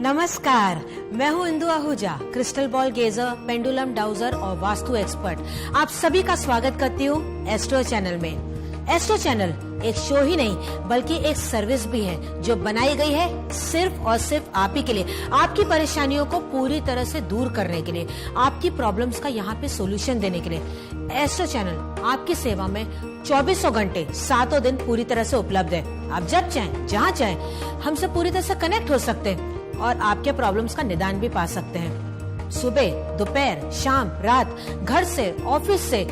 नमस्कार, मैं हूँ Indu Ahuja, crystal ball gazer, pendulum dowser और वास्तु एक्सपर्ट। आप सभी का स्वागत करती हूँ एस्ट्रो चैनल में। एस्ट्रो चैनल एक शो ही नहीं बल्कि एक सर्विस भी है जो बनाई गई है सिर्फ और सिर्फ आप ही के लिए, आपकी परेशानियों को पूरी तरह से दूर करने के लिए, आपकी प्रॉब्लम्स का यहाँ पे सोल्यूशन देने के लिए। एस्ट्रो चैनल आपकी सेवा में 2400 घंटे 7 दिन पूरी तरह से उपलब्ध है। आप जब चाहें जहाँ चाहें हमसे पूरी तरह से कनेक्ट हो सकते हैं और आपके प्रॉब्लम्स का निदान भी पा सकते हैं। सुबह, दोपहर, शाम, रात, घर से, ऑफिस से,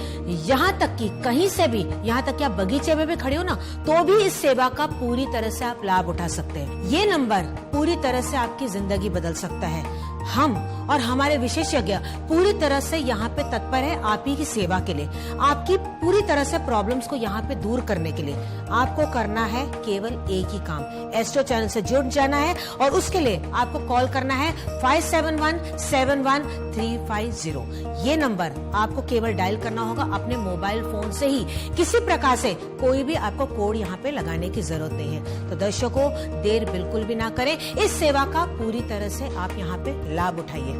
यहाँ तक कि कहीं से भी, यहाँ तक कि आप बगीचे में भी खड़े हो ना, तो भी इस सेवा का पूरी तरह से आप लाभ उठा सकते हैं। ये नंबर पूरी तरह से आपकी जिंदगी बदल सकता है। हम और हमारे विशेषज्ञ पूरी तरह से यहाँ पे तत्पर है आप ही की सेवा के लिए, आपकी पूरी तरह से प्रॉब्लम्स को यहाँ पे दूर करने के लिए। आपको करना है केवल एक ही काम, एस्ट्रो चैनल से जुड़ जाना है और उसके लिए आपको कॉल करना है 57171350। ये नंबर आपको केवल डायल करना होगा अपने मोबाइल फोन से ही, किसी प्रकार से कोई भी आपको कोड यहाँ पे लगाने की जरूरत नहीं है। तो दर्शकों, देर बिल्कुल भी ना करें, इस सेवा का पूरी तरह से आप यहाँ पे लाभ उठाइए।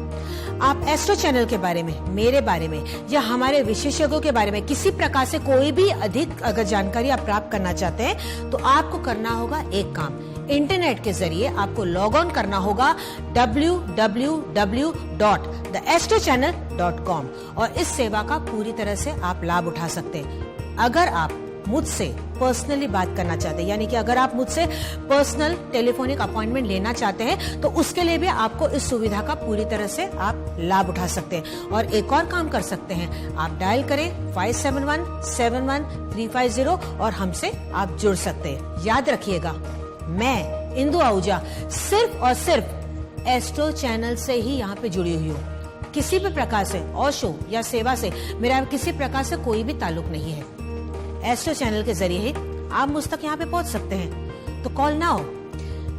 आप एस्ट्रो चैनल के बारे में, मेरे बारे में या हमारे विशेषज्ञों के बारे में किसी प्रकार से कोई भी अधिक अगर जानकारी आप प्राप्त करना चाहते हैं तो आपको करना होगा एक काम, इंटरनेट के जरिए आपको लॉग ऑन करना होगा www.theastrochannel.com और इस सेवा का पूरी तरह से आप लाभ उठा सकते हैं। अगर आप मुझसे पर्सनली बात करना चाहते हैं, यानी कि अगर आप मुझसे पर्सनल टेलीफोनिक अपॉइंटमेंट लेना चाहते हैं तो उसके लिए भी आपको इस सुविधा का पूरी तरह से आप लाभ उठा सकते हैं। और एक और काम कर सकते हैं, आप डायल करें 57171350 और हमसे आप जुड़ सकते हैं। याद रखिएगा, मैं इंदु आहूजा सिर्फ और सिर्फ एस्ट्रो चैनल से ही यहाँ पे जुड़ी हुई हूँ। किसी भी प्रकार से और शो या सेवा से मेरा किसी प्रकार से कोई भी ताल्लुक नहीं है। एस्ट्रो चैनल के जरिए ही आप मुझ तक यहाँ पे पहुँच सकते हैं, तो कॉल नाउ।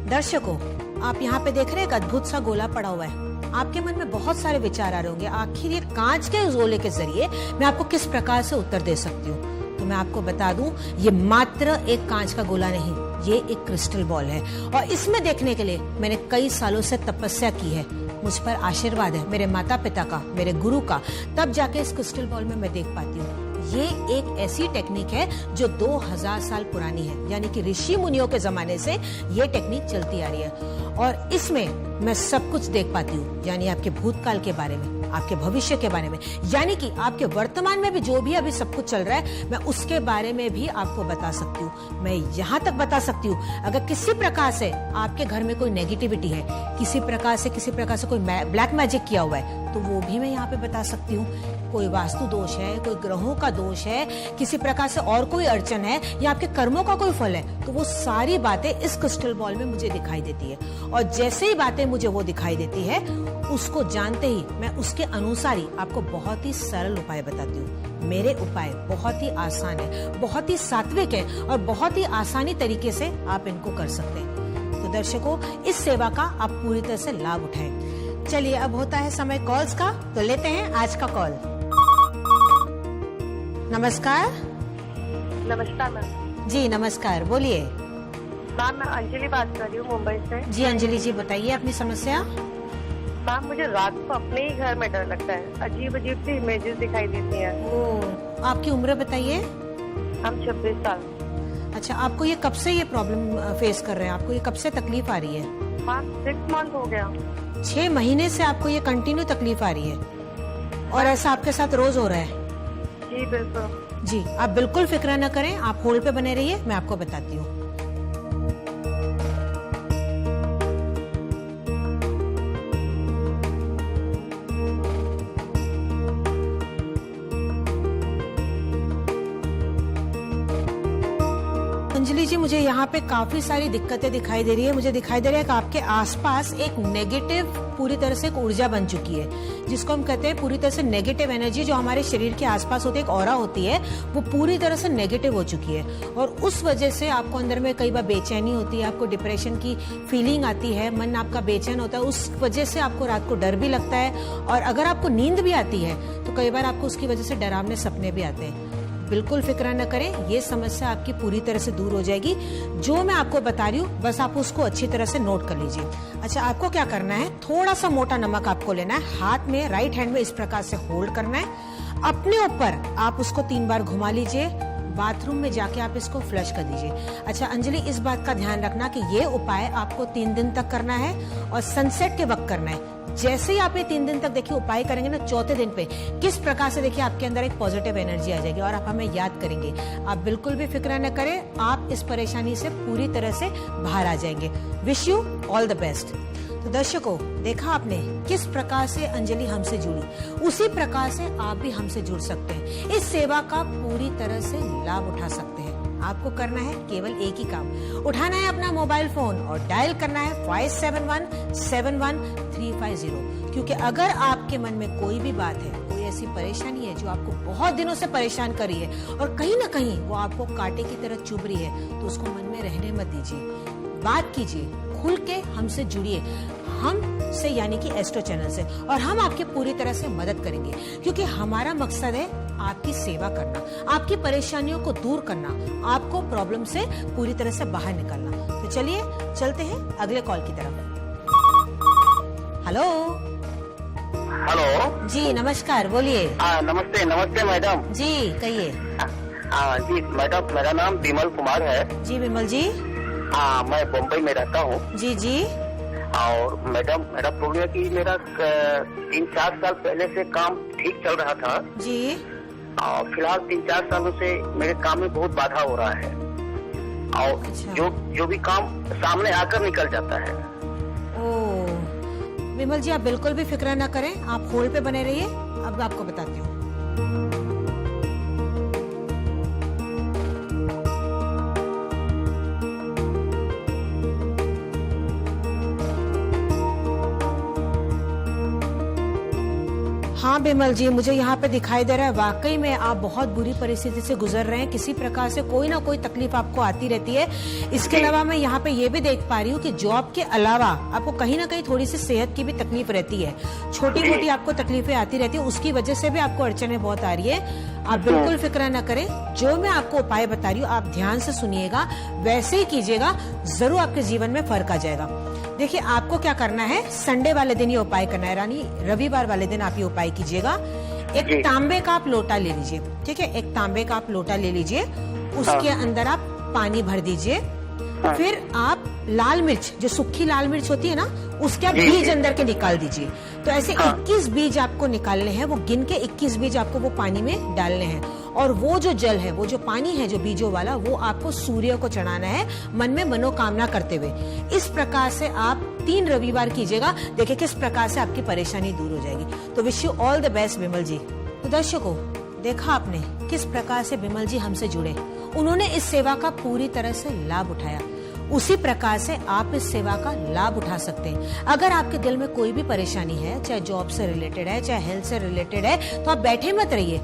दर्शकों, आप यहाँ पे देख रहे हैं एक अद्भुत सा गोला पड़ा हुआ है। आपके मन में बहुत सारे विचार आ रहे होंगे, आखिर ये कांच के उस गोले के जरिए मैं आपको किस प्रकार से उत्तर दे सकती हूँ। तो मैं आपको बता दूं, ये मात्र एक कांच का गोला नहीं, ये एक क्रिस्टल बॉल है और इसमें देखने के लिए मैंने कई सालों से तपस्या की है। मुझ पर आशीर्वाद है मेरे माता पिता का, मेरे गुरु का, तब जाके इस क्रिस्टल बॉल में मैं देख पाती हूँ। ये एक ऐसी टेक्निक है जो 2000 साल पुरानी है, यानी कि ऋषि मुनियों के जमाने से ये टेक्निक चलती आ रही है और इसमें मैं सब कुछ देख पाती हूँ, यानी आपके भूतकाल के बारे में, आपके भविष्य के बारे में, यानी कि आपके वर्तमान में भी जो भी अभी सब कुछ चल रहा है मैं उसके बारे में भी आपको बता सकती हूँ। मैं यहाँ तक बता सकती हूँ, अगर किसी प्रकार से आपके घर में कोई नेगेटिविटी है, किसी प्रकार से कोई ब्लैक मैजिक किया हुआ है, तो वो भी मैं यहाँ पे बता सकती हूँ। कोई वास्तु दोष है, कोई ग्रहों का दोष है, किसी प्रकार से और कोई अड़चन है या आपके कर्मों का कोई फल है, तो वो सारी बातें इस क्रिस्टल बॉल में मुझे दिखाई देती है। और जैसे ही बातें मुझे वो दिखाई देती है, उसको जानते ही मैं उसके अनुसार ही आपको बहुत ही सरल उपाय बताती हूँ। मेरे उपाय बहुत ही आसान है, बहुत ही सात्विक है और बहुत ही आसानी तरीके से आप इनको कर सकते हैं। तो दर्शकों, इस सेवा का आप पूरी तरह से लाभ उठाएं। चलिए, अब होता है समय कॉल्स का, तो लेते हैं आज का कॉल। नमस्कार। नमस्कार मैम। जी नमस्कार, बोलिए। मैम, मैं अंजलि बात कर रही हूँ मुंबई से। जी अंजलि जी, बताइए अपनी समस्या। मैम, मुझे रात को अपने ही घर में डर लगता है, अजीब अजीब सी इमेजेस दिखाई देती हैं। ओह, आपकी उम्र बताइए। हम 26 साल। अच्छा, आपको ये कब से ये प्रॉब्लम फेस कर रहे हैं, आपको ये कब से तकलीफ आ रही है? मैम, 6 मंथ हो गया। 6 महीने से आपको ये कंटिन्यू तकलीफ आ रही है और ऐसा आपके साथ रोज हो रहा है? जी बिल्कुल। जी, आप बिल्कुल फिक्र न करें, आप होल्ड पे बने रहिए, मैं आपको बताती हूँ। अंजलि जी, मुझे यहाँ पे काफी सारी दिक्कतें दिखाई दे रही है। मुझे दिखाई दे रहा है कि आपके आसपास एक नेगेटिव पूरी तरह से एक ऊर्जा बन चुकी है, जिसको हम कहते हैं पूरी तरह से नेगेटिव एनर्जी, जो हमारे शरीर के आसपास होती है, एक ऑरा होती है, वो पूरी तरह से नेगेटिव हो चुकी है। और उस वजह से आपको अंदर में कई बार बेचैनी होती है, आपको डिप्रेशन की फीलिंग आती है, मन आपका बेचैन होता है, उस वजह से आपको रात को डर भी लगता है और अगर आपको नींद भी आती है तो कई बार आपको उसकी वजह से डरावने सपने भी आते हैं। बिल्कुल फिक्र न करें, ये समस्या आपकी पूरी तरह से दूर हो जाएगी। जो मैं आपको बता रही हूँ बस आप उसको अच्छी तरह से नोट कर लीजिए। अच्छा, आपको क्या करना है, थोड़ा सा मोटा नमक आपको लेना है, हाथ में राइट हैंड में इस प्रकार से होल्ड करना है, अपने ऊपर आप उसको 3 बार घुमा लीजिए, बाथरूम में जाके आप इसको फ्लश कर दीजिए। अच्छा अंजलि, इस बात का ध्यान रखना कि ये उपाय आपको 3 दिन तक करना है और सनसेट के वक्त करना है। जैसे ही आप ये 3 दिन तक देखिए उपाय करेंगे ना, चौथे दिन पे किस प्रकार से देखिए आपके अंदर एक पॉजिटिव एनर्जी आ जाएगी और आप हमें याद करेंगे। आप बिल्कुल भी फिक्र न करें, आप इस परेशानी से पूरी तरह से बाहर आ जाएंगे। Wish you all the best. तो दर्शकों, देखा आपने किस प्रकार से अंजलि हमसे जुड़ी, उसी प्रकार से आप भी हमसे जुड़ सकते हैं। इस सेवा का पूरी तरह से लाभ उठा सकते हैं। आपको करना है केवल एक ही काम, उठाना है अपना मोबाइल फोन और डायल करना है 57171350। क्योंकि अगर आपके मन में कोई भी बात है, कोई ऐसी परेशानी है जो आपको बहुत दिनों से परेशान कर रही है और कहीं ना कहीं वो आपको कांटे की तरह चुभ रही है, तो उसको मन में रहने मत दीजिए, बात कीजिए, खुल के हमसे जुड़िए, हमसे यानी कि एस्ट्रो चैनल से, और हम आपकी पूरी तरह से मदद करेंगे। क्योंकि हमारा मकसद है आपकी सेवा करना, आपकी परेशानियों को दूर करना, आपको प्रॉब्लम से पूरी तरह से बाहर निकालना। तो चलिए चलते हैं अगले कॉल की तरफ। हेलो हेलो जी, नमस्कार, बोलिए। नमस्ते नमस्ते मैडम जी कहिए। जी मैडम, मेरा नाम विमल कुमार है। जी विमल जी। मैं बम्बई में रहता हूँ। जी जी। और मैडम, मेरा प्रॉब्लम है कि मेरा 3-4 साल पहले से काम ठीक चल रहा था जी। और फिलहाल 3-4 सालों से मेरे काम में बहुत बाधा हो रहा है और अच्छा। जो भी काम सामने आकर निकल जाता है। ओ विमल जी, आप बिल्कुल भी फिक्र ना करें, आप होल्ड पे बने रहिए, अब आपको बताती हूँ। हाँ बिमल जी, मुझे यहाँ पे दिखाई दे रहा है वाकई में आप बहुत बुरी परिस्थिति से गुजर रहे हैं। किसी प्रकार से कोई ना कोई तकलीफ आपको आती रहती है। इसके अलावा मैं यहाँ पे ये भी देख पा रही हूँ कि जॉब के अलावा आपको कहीं ना कहीं थोड़ी सी सेहत की भी तकलीफ रहती है, छोटी मोटी आपको तकलीफें आती रहती है, उसकी वजह से भी आपको अड़चने बहुत आ रही है। आप बिल्कुल फिक्र न करें, जो मैं आपको उपाय बता रही हूँ आप ध्यान से सुनिएगा, वैसे ही कीजिएगा, जरूर आपके जीवन में फर्क आ जाएगा। देखिए आपको क्या करना है, संडे वाले दिन ये उपाय करना है, यानी रविवार वाले दिन आप ये उपाय कीजिएगा। एक तांबे का आप लोटा ले लीजिए, ठीक है, एक तांबे का आप लोटा ले लीजिए, उसके अंदर आप पानी भर दीजिए, फिर आप लाल मिर्च, जो सूखी लाल मिर्च होती है ना, उसके आप बीज अंदर के निकाल दीजिए। तो ऐसे 21 बीज आपको निकालने हैं, वो गिन के 21 बीज आपको वो पानी में डालने हैं, और वो जो जल है, वो जो पानी है जो बीजों वाला, वो आपको सूर्य को चढ़ाना है, मन में मनोकामना करते हुए। इस प्रकार से आप 3 रविवार कीजिएगा, देखिए किस प्रकार से आपकी परेशानी दूर हो जाएगी। तो wish you all the best Vimal ji. तो दर्शकों, देखा आपने किस प्रकार से विमल जी हमसे जुड़े, उन्होंने इस सेवा का पूरी तरह से लाभ उठाया। उसी प्रकार से आप इस सेवा का लाभ उठा सकते हैं। अगर आपके दिल में कोई भी परेशानी है, चाहे जॉब से रिलेटेड है, चाहे हेल्थ से रिलेटेड है, तो आप बैठे मत रहिए,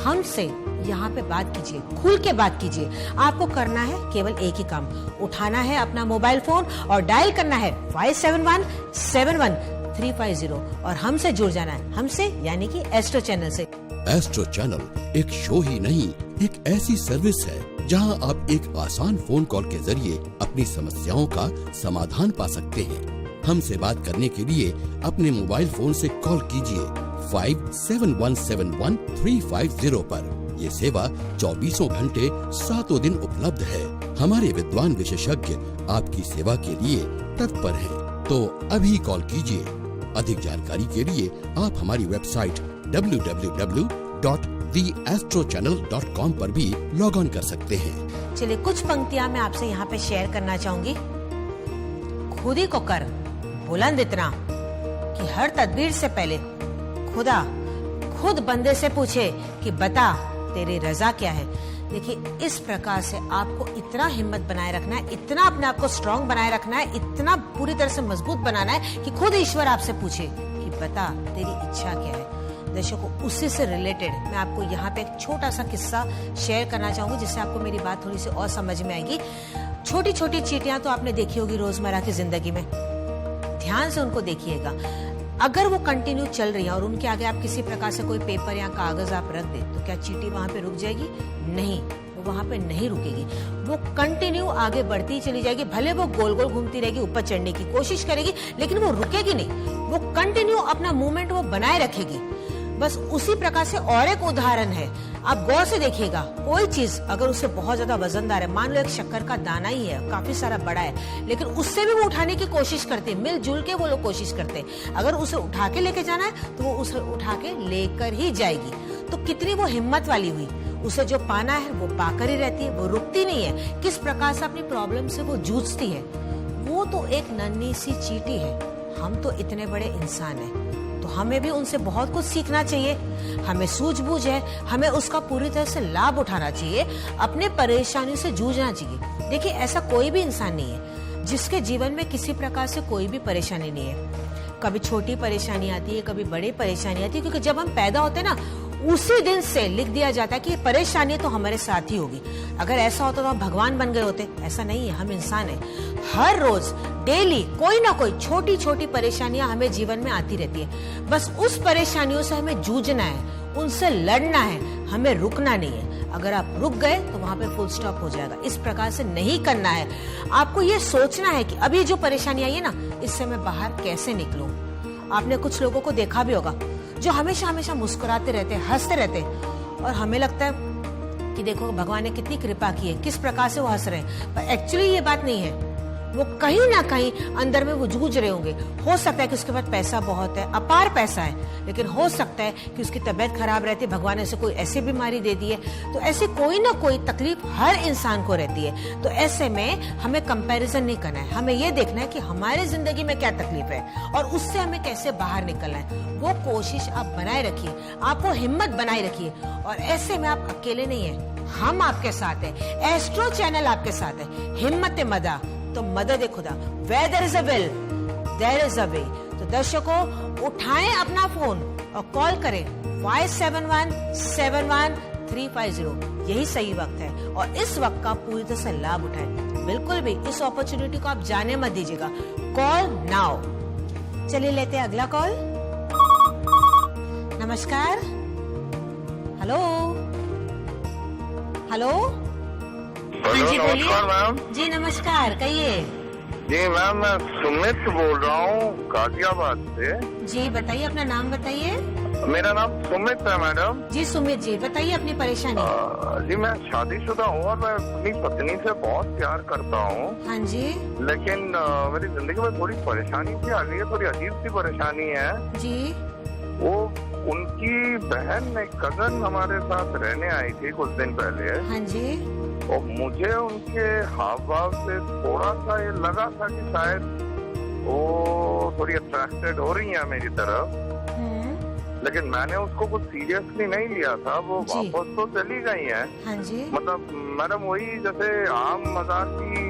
हमसे यहाँ पे बात कीजिए, खुल के बात कीजिए। आपको करना है केवल एक ही काम, उठाना है अपना मोबाइल फोन और डायल करना है 57171350 और हमसे जुड़ जाना है, हमसे यानी कि एस्ट्रो चैनल से। एस्ट्रो चैनल एक शो ही नहीं, एक ऐसी सर्विस है जहां आप एक आसान फोन कॉल के जरिए अपनी समस्याओं का समाधान पा सकते हैं। हमसे बात करने के लिए अपने मोबाइल फोन से कॉल कीजिए 57171350 पर। ये सेवा 24 घंटे 7 दिन उपलब्ध है। हमारे विद्वान विशेषज्ञ आपकी सेवा के लिए तत्पर हैं। तो अभी कॉल कीजिए। अधिक जानकारी के लिए आप हमारी वेबसाइट www.theastrochannel.com पर भी लॉग ऑन कर सकते हैं। चलिए कुछ पंक्तियां मैं आपसे यहाँ पे शेयर करना चाहूंगी। खुद ही को कर बुलंद इतना कि हर तदबीर से पहले खुदा खुद बंदे से पूछे कि बता तेरी रजा क्या है। देखिए इस प्रकार से आपको इतना हिम्मत बनाए रखना है, इतना अपने आप को स्ट्रांग बनाए रखना है, इतना पूरी तरह से मजबूत बनाना है कि खुद ईश्वर आपसे पूछे कि बता तेरी इच्छा क्या है। दर्शकों, उसी से रिलेटेड मैं आपको यहाँ पे एक छोटा सा किस्सा शेयर करना चाहूंगी, जिससे आपको मेरी बात थोड़ी सी और समझ में आएगी। छोटी छोटी चींटियां तो आपने देखी होगी रोजमर्रा की जिंदगी में, ध्यान से उनको देखिएगा। अगर वो कंटिन्यू चल रही है और उनके आगे आप किसी प्रकार से कोई पेपर या कागज आप रख दे तो क्या चींटी वहां पे रुक जाएगी? नहीं, वो वहां पे नहीं रुकेगी, वो कंटिन्यू आगे बढ़ती चली जाएगी। भले वो गोल गोल घूमती रहेगी, ऊपर चढ़ने की कोशिश करेगी, लेकिन वो रुकेगी नहीं, वो कंटिन्यू अपना मूवमेंट वो बनाए रखेगी। बस उसी प्रकार से और एक उदाहरण है, आप गौर से देखिएगा, कोई चीज अगर उससे बहुत ज्यादा वजनदार है, मान लो एक शक्कर का दाना ही है, काफी सारा बड़ा है, लेकिन उससे भी वो उठाने की कोशिश करते हैं, मिलजुल के वो लोग कोशिश करते हैं। अगर उसे उठा के लेके जाना है तो वो उसे उठा के लेकर ही जाएगी। तो कितनी वो हिम्मत वाली हुई, उसे जो पाना है वो पाकर ही रहती है, वो रुकती नहीं है। किस प्रकार से अपनी प्रॉब्लम से वो जूझती है। वो तो एक नन्ही सी चींटी है, हम तो इतने बड़े इंसान हैं, तो हमें भी उनसे बहुत कुछ सीखना चाहिए। हमें सूझबूझ है, हमें उसका पूरी तरह से लाभ उठाना चाहिए, अपने परेशानियों से जूझना चाहिए। देखिए, ऐसा कोई भी इंसान नहीं है जिसके जीवन में किसी प्रकार से कोई भी परेशानी नहीं है। कभी छोटी परेशानी आती है, कभी बड़ी परेशानी आती है, क्योंकि जब हम पैदा होते हैं ना, उसी दिन से लिख दिया जाता है कि ये परेशानी तो हमारे साथ ही होगी। अगर ऐसा होता तो हम भगवान बन गए होते, ऐसा नहीं है, हम इंसान हैं। हर रोज डेली कोई ना कोई छोटी छोटी परेशानियां हमें जीवन में आती रहती है। बस उस परेशानियों से हमें जूझना है, उनसे लड़ना है, हमें रुकना नहीं है। अगर आप रुक गए तो वहां पे फुल स्टॉप हो जाएगा। इस प्रकार से नहीं करना है, आपको ये सोचना है कि अभी जो परेशानी आई है ना, इससे मैं बाहर कैसे निकलूं। आपने कुछ लोगों को देखा भी होगा जो हमेशा हमेशा मुस्कुराते रहते, हंसते रहते, और हमें लगता है कि देखो भगवान ने कितनी कृपा की है, किस प्रकार से वो हंस रहे हैं, पर एक्चुअली ये बात नहीं है। वो कहीं ना कहीं अंदर में वो जूझ रहे होंगे। हो सकता है कि उसके पास पैसा बहुत है, अपार पैसा है, लेकिन हो सकता है कि उसकी तबीयत खराब रहती है, भगवान ने उसे कोई ऐसी बीमारी दे दी है। तो ऐसे कोई ना कोई तकलीफ हर इंसान को रहती है। तो ऐसे में हमें कंपैरिजन नहीं करना है, हमें ये देखना है कि हमारे जिंदगी में क्या तकलीफ है और उससे हमें कैसे बाहर निकलना है। वो कोशिश आप बनाए रखिए, आप वो हिम्मत बनाए रखिए, और ऐसे में आप अकेले नहीं है, हम आपके साथ है, एस्ट्रो चैनल आपके साथ है। हिम्मत मदा तो मदद खुदा, where there is a will, there is a way। तो दर्शकों, उठाएं अपना फोन और कॉल करें 57171350। यही सही वक्त है और इस वक्त का पूरी तरह से लाभ उठाएं। बिल्कुल भी इस अपॉर्चुनिटी को आप जाने मत दीजिएगा। Call now. चलिए लेते हैं अगला कॉल। नमस्कार। Hello hello. हाँ जी बोलिए। मैम जी नमस्कार, कहिए। जी मैम, मैं सुमित बोल रहा हूँ गाजियाबाद से। जी बताइए, अपना नाम बताइए। मेरा नाम सुमित है मैडम। जी सुमित जी, बताइए अपनी परेशानी। जी मैं शादीशुदा हूँ और मैं अपनी पत्नी से बहुत प्यार करता हूँ। हाँ जी। लेकिन मेरी जिंदगी में थोड़ी परेशानी सी आ गई है, थोड़ी अजीब सी परेशानी है। जी। वो उनकी बहन एक कजन हमारे साथ रहने आई थी कुछ दिन पहले। हाँ जी। और मुझे उनके हाव भाव से थोड़ा सा ये लगा था कि शायद वो थोड़ी अट्रैक्टेड हो रही है मेरी तरफ। लेकिन मैंने उसको कुछ सीरियसली नहीं लिया था। वो वापस तो चली गई है। हाँ जी। मतलब मैडम वही जैसे आम मजाक ही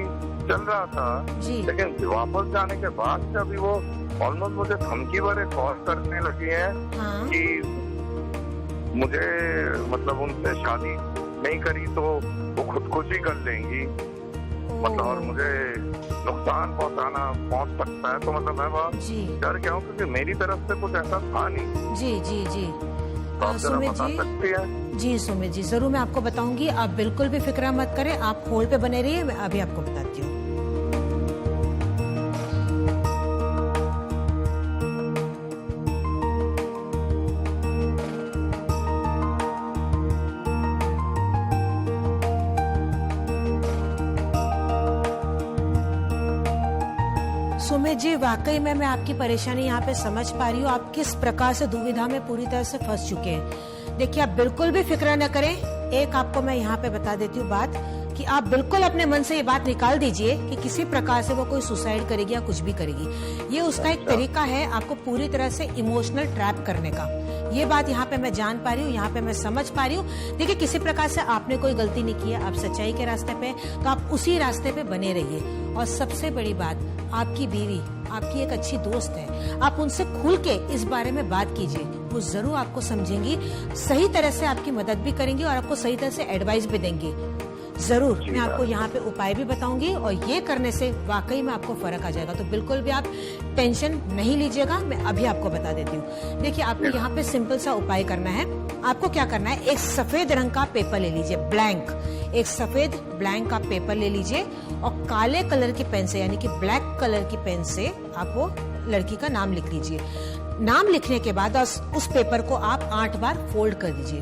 चल रहा था जी। लेकिन वापस जाने के बाद से अभी वो ऑलमोस्ट मुझे धमकी भरे कॉल करने लगी है। हाँ। कि मुझे मतलब उनसे शादी नहीं करी तो वो खुदकुशी कर लेंगी, मतलब और मुझे नुकसान पहुंच सकता है। तो मतलब मैं वहाँ डर गया हूँ क्योंकि मेरी तरफ से कुछ ऐसा था नहीं। जी जी जी। तो आप जरा बता सकती है? जी सुमित जी, जरूर मैं आपको बताऊंगी। आप बिल्कुल भी फिक्र मत करें, आप होल्ड पे बने रहिए, मैं अभी आपको बताती हूँ। सुमित जी, वाकई में मैं आपकी परेशानी यहाँ पे समझ पा रही हूँ। आप किस प्रकार से दुविधा में पूरी तरह से फंस चुके हैं। देखिए, आप बिल्कुल भी फिक्र न करें। एक आपको मैं यहाँ पे बता देती हूँ बात, कि आप बिल्कुल अपने मन से ये बात निकाल दीजिए कि किसी प्रकार से वो कोई सुसाइड करेगी या कुछ भी करेगी। ये उसका एक तरीका है आपको पूरी तरह से इमोशनल ट्रैप करने का। ये बात यहाँ पे मैं जान पा रही हूँ, यहाँ पे मैं समझ पा रही हूँ। देखिए, किसी प्रकार से आपने कोई गलती नहीं की है, आप सच्चाई के रास्ते पे, तो आप उसी रास्ते पे बने रहिए। और सबसे बड़ी बात, आपकी बीवी आपकी एक अच्छी दोस्त है, आप उनसे खुल के इस बारे में बात कीजिए। वो जरूर आपको समझेंगी, सही तरह से आपकी मदद भी करेंगी और आपको सही तरह से एडवाइस भी देंगी। जरूर जी, मैं आपको यहाँ पे उपाय भी बताऊंगी और ये करने से वाकई में आपको फर्क आ जाएगा। तो बिल्कुल भी आप टेंशन नहीं लीजिएगा, मैं अभी आपको बता देती हूँ। देखिए, आपको यहाँ पे सिंपल सा उपाय करना है। आपको क्या करना है, एक सफेद रंग का पेपर ले लीजिए, ब्लैंक, एक सफेद ब्लैंक का पेपर ले लीजिए और काले कलर की पेन से, यानी कि ब्लैक कलर की पेन से आप वो लड़की का नाम लिख लीजिए। नाम लिखने के बाद उस पेपर को आप 8 बार फोल्ड कर दीजिए।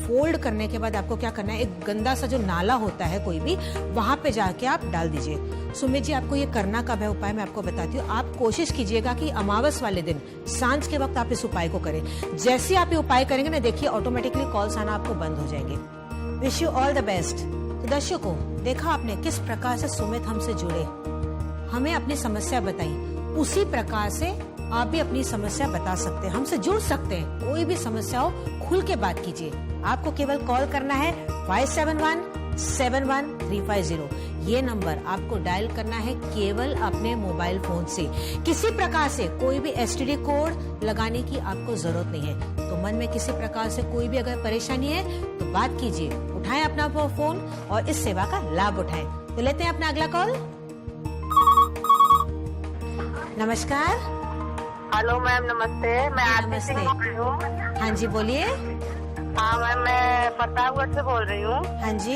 फोल्ड करने के बाद आपको क्या करना है, एक गंदा सा जो नाला होता है कोई भी, वहां पे जाके आप डाल दीजिए। सुमित जी, आपको ये करना कब है उपाय मैं आपको बताती हूँ। आप कोशिश कीजिएगा कि अमावस वाले दिन सांझ के वक्त आप इस उपाय को करें। जैसे आप ये उपाय करेंगे ना, देखिए ऑटोमेटिकली कॉल्स आना आपको बंद हो जाएंगे। Wish you all the best. तो दर्शकों, देखा आपने किस प्रकार से सुमित हमसे जुड़े, हमें अपनी समस्या बताई, उसी प्रकार से आप भी अपनी समस्या बता सकते हैं, हमसे जुड़ सकते हैं। कोई भी समस्या हो, खुल के बात कीजिए। आपको केवल कॉल करना है 57171350। ये नंबर आपको डायल करना है केवल अपने मोबाइल फोन से। किसी प्रकार से कोई भी STD कोड लगाने की आपको जरूरत नहीं है। तो मन में किसी प्रकार से कोई भी अगर परेशानी है तो बात कीजिए, उठाएं अपना फोन और इस सेवा का लाभ उठाएं। तो लेते हैं अपना अगला कॉल। नमस्कार। हेलो मैम, नमस्ते। मैं आरती नमस्ते। सिंह बोल रही हूँ। हाँ जी, बोलिए। हाँ मैम, मैं प्रतापगढ़ से बोल रही हूँ। हाँ जी,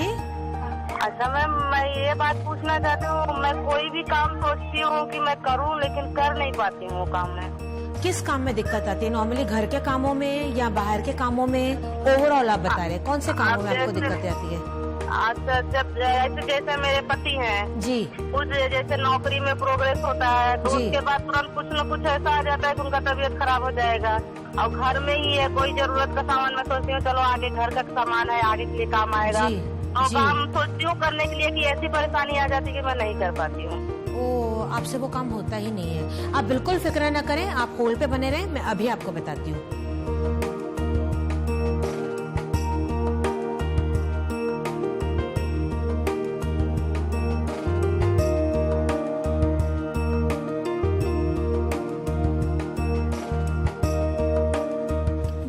अच्छा मैम, मैं ये बात पूछना चाहती हूँ, मैं कोई भी काम सोचती हूँ कि मैं करूँ, लेकिन कर नहीं पाती हूँ वो काम में। किस काम में दिक्कत आती है? नॉर्मली घर के कामों में या बाहर के कामों में? ओवरऑल आप बता रहे हैं कौन से कामों में आपको दिक्कत आती है? अच्छा, जब जैसे मेरे पति हैं जी कुछ जैसे नौकरी में प्रोग्रेस होता है तो जी। उसके बाद तुरंत कुछ न कुछ ऐसा आ जाता है कि उनका तबीयत खराब हो जाएगा। और घर में ही है, कोई जरूरत का सामान मैं सोचती हूँ चलो आगे घर का सामान है, आगे के लिए काम आएगा। जी, और जी। काम सोचती हूँ करने के लिए कि ऐसी परेशानी आ जाती है कि मैं नहीं कर पाती हूँ। ओ, आपसे वो काम होता ही नहीं है। आप बिल्कुल फिक्र न करें, आप होल्ड पे बने रहें, मैं अभी आपको बताती हूँ।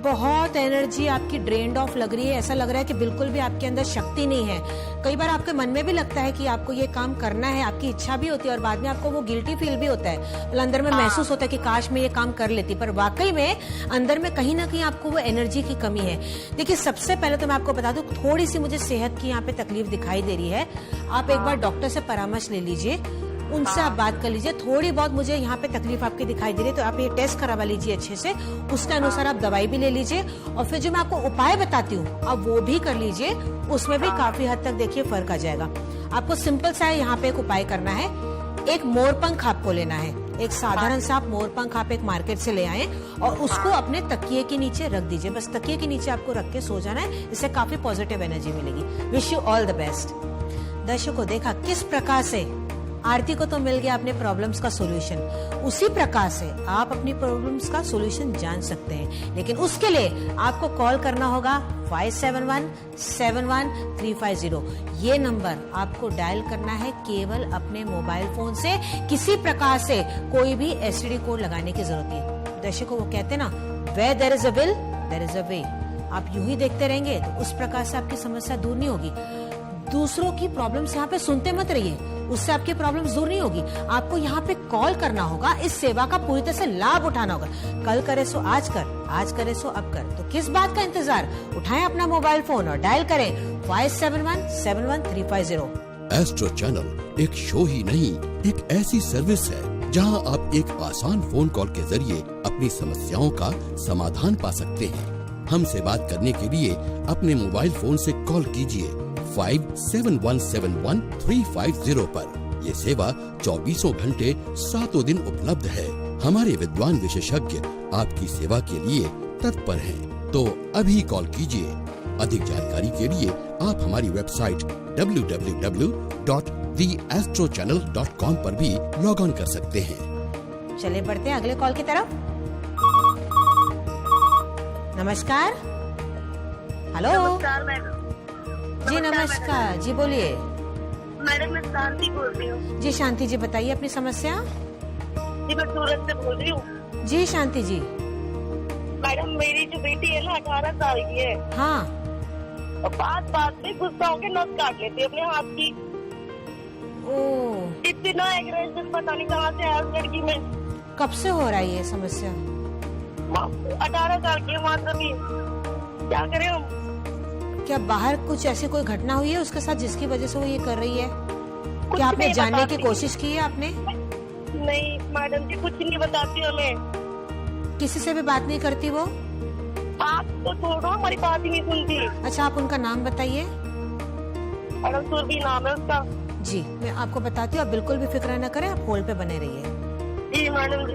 बहुत एनर्जी आपकी ड्रेन्ड ऑफ लग रही है। ऐसा लग रहा है कि बिल्कुल भी आपके अंदर शक्ति नहीं है। कई बार आपके मन में भी लगता है कि आपको ये काम करना है, आपकी इच्छा भी होती है और बाद में आपको वो गिल्टी फील भी होता है, अंदर में महसूस होता है कि काश मैं ये काम कर लेती। पर वाकई में अंदर में कहीं ना कहीं आपको वो एनर्जी की कमी है। देखिए, सबसे पहले तो मैं आपको बता दूं, थोड़ी सी मुझे सेहत की यहाँ पे तकलीफ दिखाई दे रही है। आप एक बार डॉक्टर से परामर्श ले लीजिए, उनसे आप बात कर लीजिए। थोड़ी बहुत मुझे यहाँ पे तकलीफ आपकी दिखाई दे रही है तो आप ये टेस्ट करवा लीजिए अच्छे से, उसके अनुसार आप दवाई भी ले लीजिए और फिर जो मैं आपको उपाय बताती हूँ आप वो भी कर लीजिए। उसमें भी काफी हद तक देखिए फर्क आ जाएगा। आपको सिंपल सा है, यहाँ पे एक उपाय करना है। एक मोरपंख आपको लेना है, एक साधारण सा आप मोरपंख आप एक मार्केट से ले आए और उसको अपने तकिए के नीचे रख दीजिए। बस तकिए के नीचे आपको रख के सो जाना है, इससे काफी पॉजिटिव एनर्जी मिलेगी। Wish you all the best. दर्शकों, देखा किस प्रकार से आरती को तो मिल गया अपने प्रॉब्लम्स का सॉल्यूशन, उसी प्रकार से आप अपनी प्रॉब्लम्स का सॉल्यूशन जान सकते हैं। लेकिन उसके लिए आपको कॉल करना होगा 57171350। ये नंबर आपको डायल करना है केवल अपने मोबाइल फोन से। किसी प्रकार से कोई भी STD कोड लगाने की जरूरत नहीं। दर्शकों, वो कहते हैं ना, where there is a will, there is a way। आप यूं ही देखते रहेंगे तो उस प्रकार से आपकी समस्या दूर नहीं होगी। दूसरों की प्रॉब्लम्स यहाँ पे सुनते मत रहिए, उससे आपकी प्रॉब्लम्स दूर नहीं होगी। आपको यहाँ पे कॉल करना होगा, इस सेवा का पूरी तरह से लाभ उठाना होगा। कल करे सो आज कर, आज करे सो अब कर। तो किस बात का इंतजार, उठाएं अपना मोबाइल फोन और डायल करें 57171350। एस्ट्रो चैनल एक शो ही नहीं, एक ऐसी सर्विस है जहां आप एक आसान फोन कॉल के जरिए अपनी समस्याओं का समाधान पा सकते हैं। हमसे बात करने के लिए अपने मोबाइल फोन से कॉल कीजिए 57171350 पर। ये सेवा 24 घंटे 7 दिन उपलब्ध है। हमारे विद्वान विशेषज्ञ आपकी सेवा के लिए तत्पर हैं। तो अभी कॉल कीजिए। अधिक जानकारी के लिए आप हमारी वेबसाइट www.theastrochannel.com पर भी लॉग ऑन कर सकते हैं। चले बढ़ते हैं अगले कॉल की तरफ। नमस्कार। हेलो। नमस्कार मैडम। जी नमस्कार, जी बोलिए। मैडम, मैं शांति बोल रही हूँ। जी शांति जी, बताइए अपनी समस्या। जी, मैं सूरत से बोल रही हूँ। जी शांति जी। मैडम, मेरी जो बेटी है ना 18 साल की है। हाँ। और बात बात में गुस्सा होकर नस काट लेती है अपने हाथ की। ओह, इतना एग्रेसिव पता नहीं कहाँ से है उस लड़की में। कब से हो रहा है ये समस्या? 18 साल की उम्र भी, क्या करें हम? क्या बाहर कुछ ऐसी कोई घटना हुई है उसके साथ जिसकी वजह से वो ये कर रही है? कुछ क्या आपने नहीं जानने की बताती। कोशिश की है आपने? नहीं मैडम जी, कुछ नहीं बताती हमें। किसी से भी बात नहीं करती वो? आप तो छोड़ो, हमारी बात ही नहीं सुनती। अच्छा, आप उनका नाम बताइए। मैडम सुरभि नाम है उसका। जी, मैं आपको बताती हूँ, आप बिल्कुल भी फिक्र न करें, आप होल्ड पे बने रहिए। जी मैडम जी।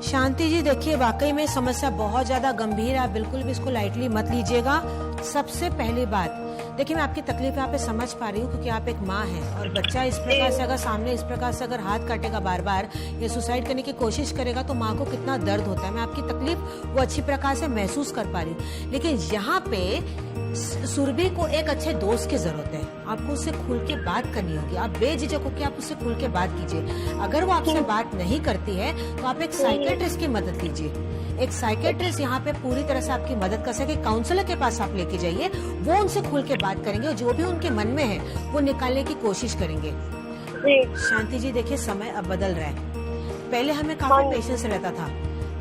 शांति जी, देखिए वाकई में समस्या बहुत ज्यादा गंभीर है, आप बिल्कुल भी इसको लाइटली मत लीजिएगा। सबसे पहली बात, देखिए मैं आपकी तकलीफ यहाँ पे समझ पा रही हूँ क्योंकि आप एक माँ हैं और बच्चा इस प्रकार से अगर सामने इस प्रकार से अगर हाथ काटेगा बार बार या सुसाइड करने की कोशिश करेगा तो माँ को कितना दर्द होता है। मैं आपकी तकलीफ वो अच्छी प्रकार से महसूस कर पा रही हूँ, लेकिन यहाँ पे सुरभि को एक अच्छे दोस्त की जरूरत है। आपको उससे खुल के बात करनी होगी, आप बेझिझक होकर आप उससे खुल के बात कीजिए। अगर वो आपसे बात नहीं करती है तो आप एक साइकियाट्रिस्ट की मदद लीजिए। एक साइकियाट्रिस्ट यहाँ पे पूरी तरह से आपकी मदद कर सके, काउंसलर के पास आप लेके जाइए, वो उनसे खुल के बात करेंगे और जो भी उनके मन में है वो निकालने की कोशिश करेंगे। शांति जी, देखिए समय अब बदल रहा है, पहले हमें काफी पेशेंस रहता था,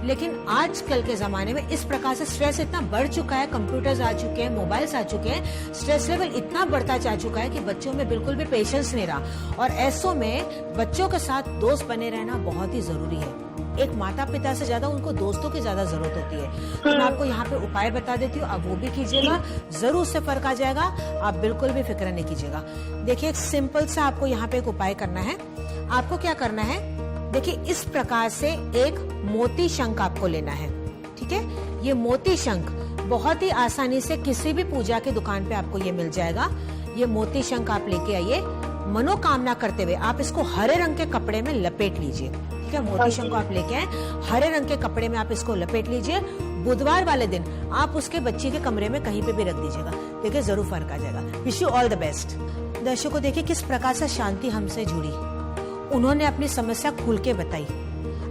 लेकिन आजकल के जमाने में इस प्रकार से स्ट्रेस इतना बढ़ चुका है, कंप्यूटर्स आ चुके हैं, मोबाइल्स आ चुके हैं, स्ट्रेस लेवल इतना बढ़ता जा चुका है कि बच्चों में बिल्कुल भी पेशेंस नहीं रहा। और ऐसों में बच्चों के साथ दोस्त बने रहना बहुत ही जरूरी है। एक माता पिता से ज्यादा उनको दोस्तों की ज्यादा जरूरत होती है। तो मैं आपको यहाँ पे उपाय बता देती हूँ, आप वो भी कीजिएगा, जरूर उससे फर्क आ जाएगा, आप बिल्कुल भी फिक्र नहीं कीजिएगा। देखिए एक सिंपल सा आपको यहाँ पे एक उपाय करना है। आपको क्या करना है, देखिए इस प्रकार से एक मोती शंख आपको लेना है, ठीक है। ये मोती शंख बहुत ही आसानी से किसी भी पूजा की दुकान पे आपको ये मिल जाएगा। ये मोती शंख आप लेके आइए, मनोकामना करते हुए आप इसको हरे रंग के कपड़े में लपेट लीजिए, ठीक है। मोती शंख को आप लेके आए, हरे रंग के कपड़े में आप इसको लपेट लीजिए। बुधवार वाले दिन आप उसके बच्ची के कमरे में कहीं पे भी रख दीजिएगा, देखिए जरूर फर्क आ जाएगा। Wish you all the best. दर्शकों, देखिए किस प्रकार से शांति हमसे जुड़ी, उन्होंने अपनी समस्या खुल के बताई।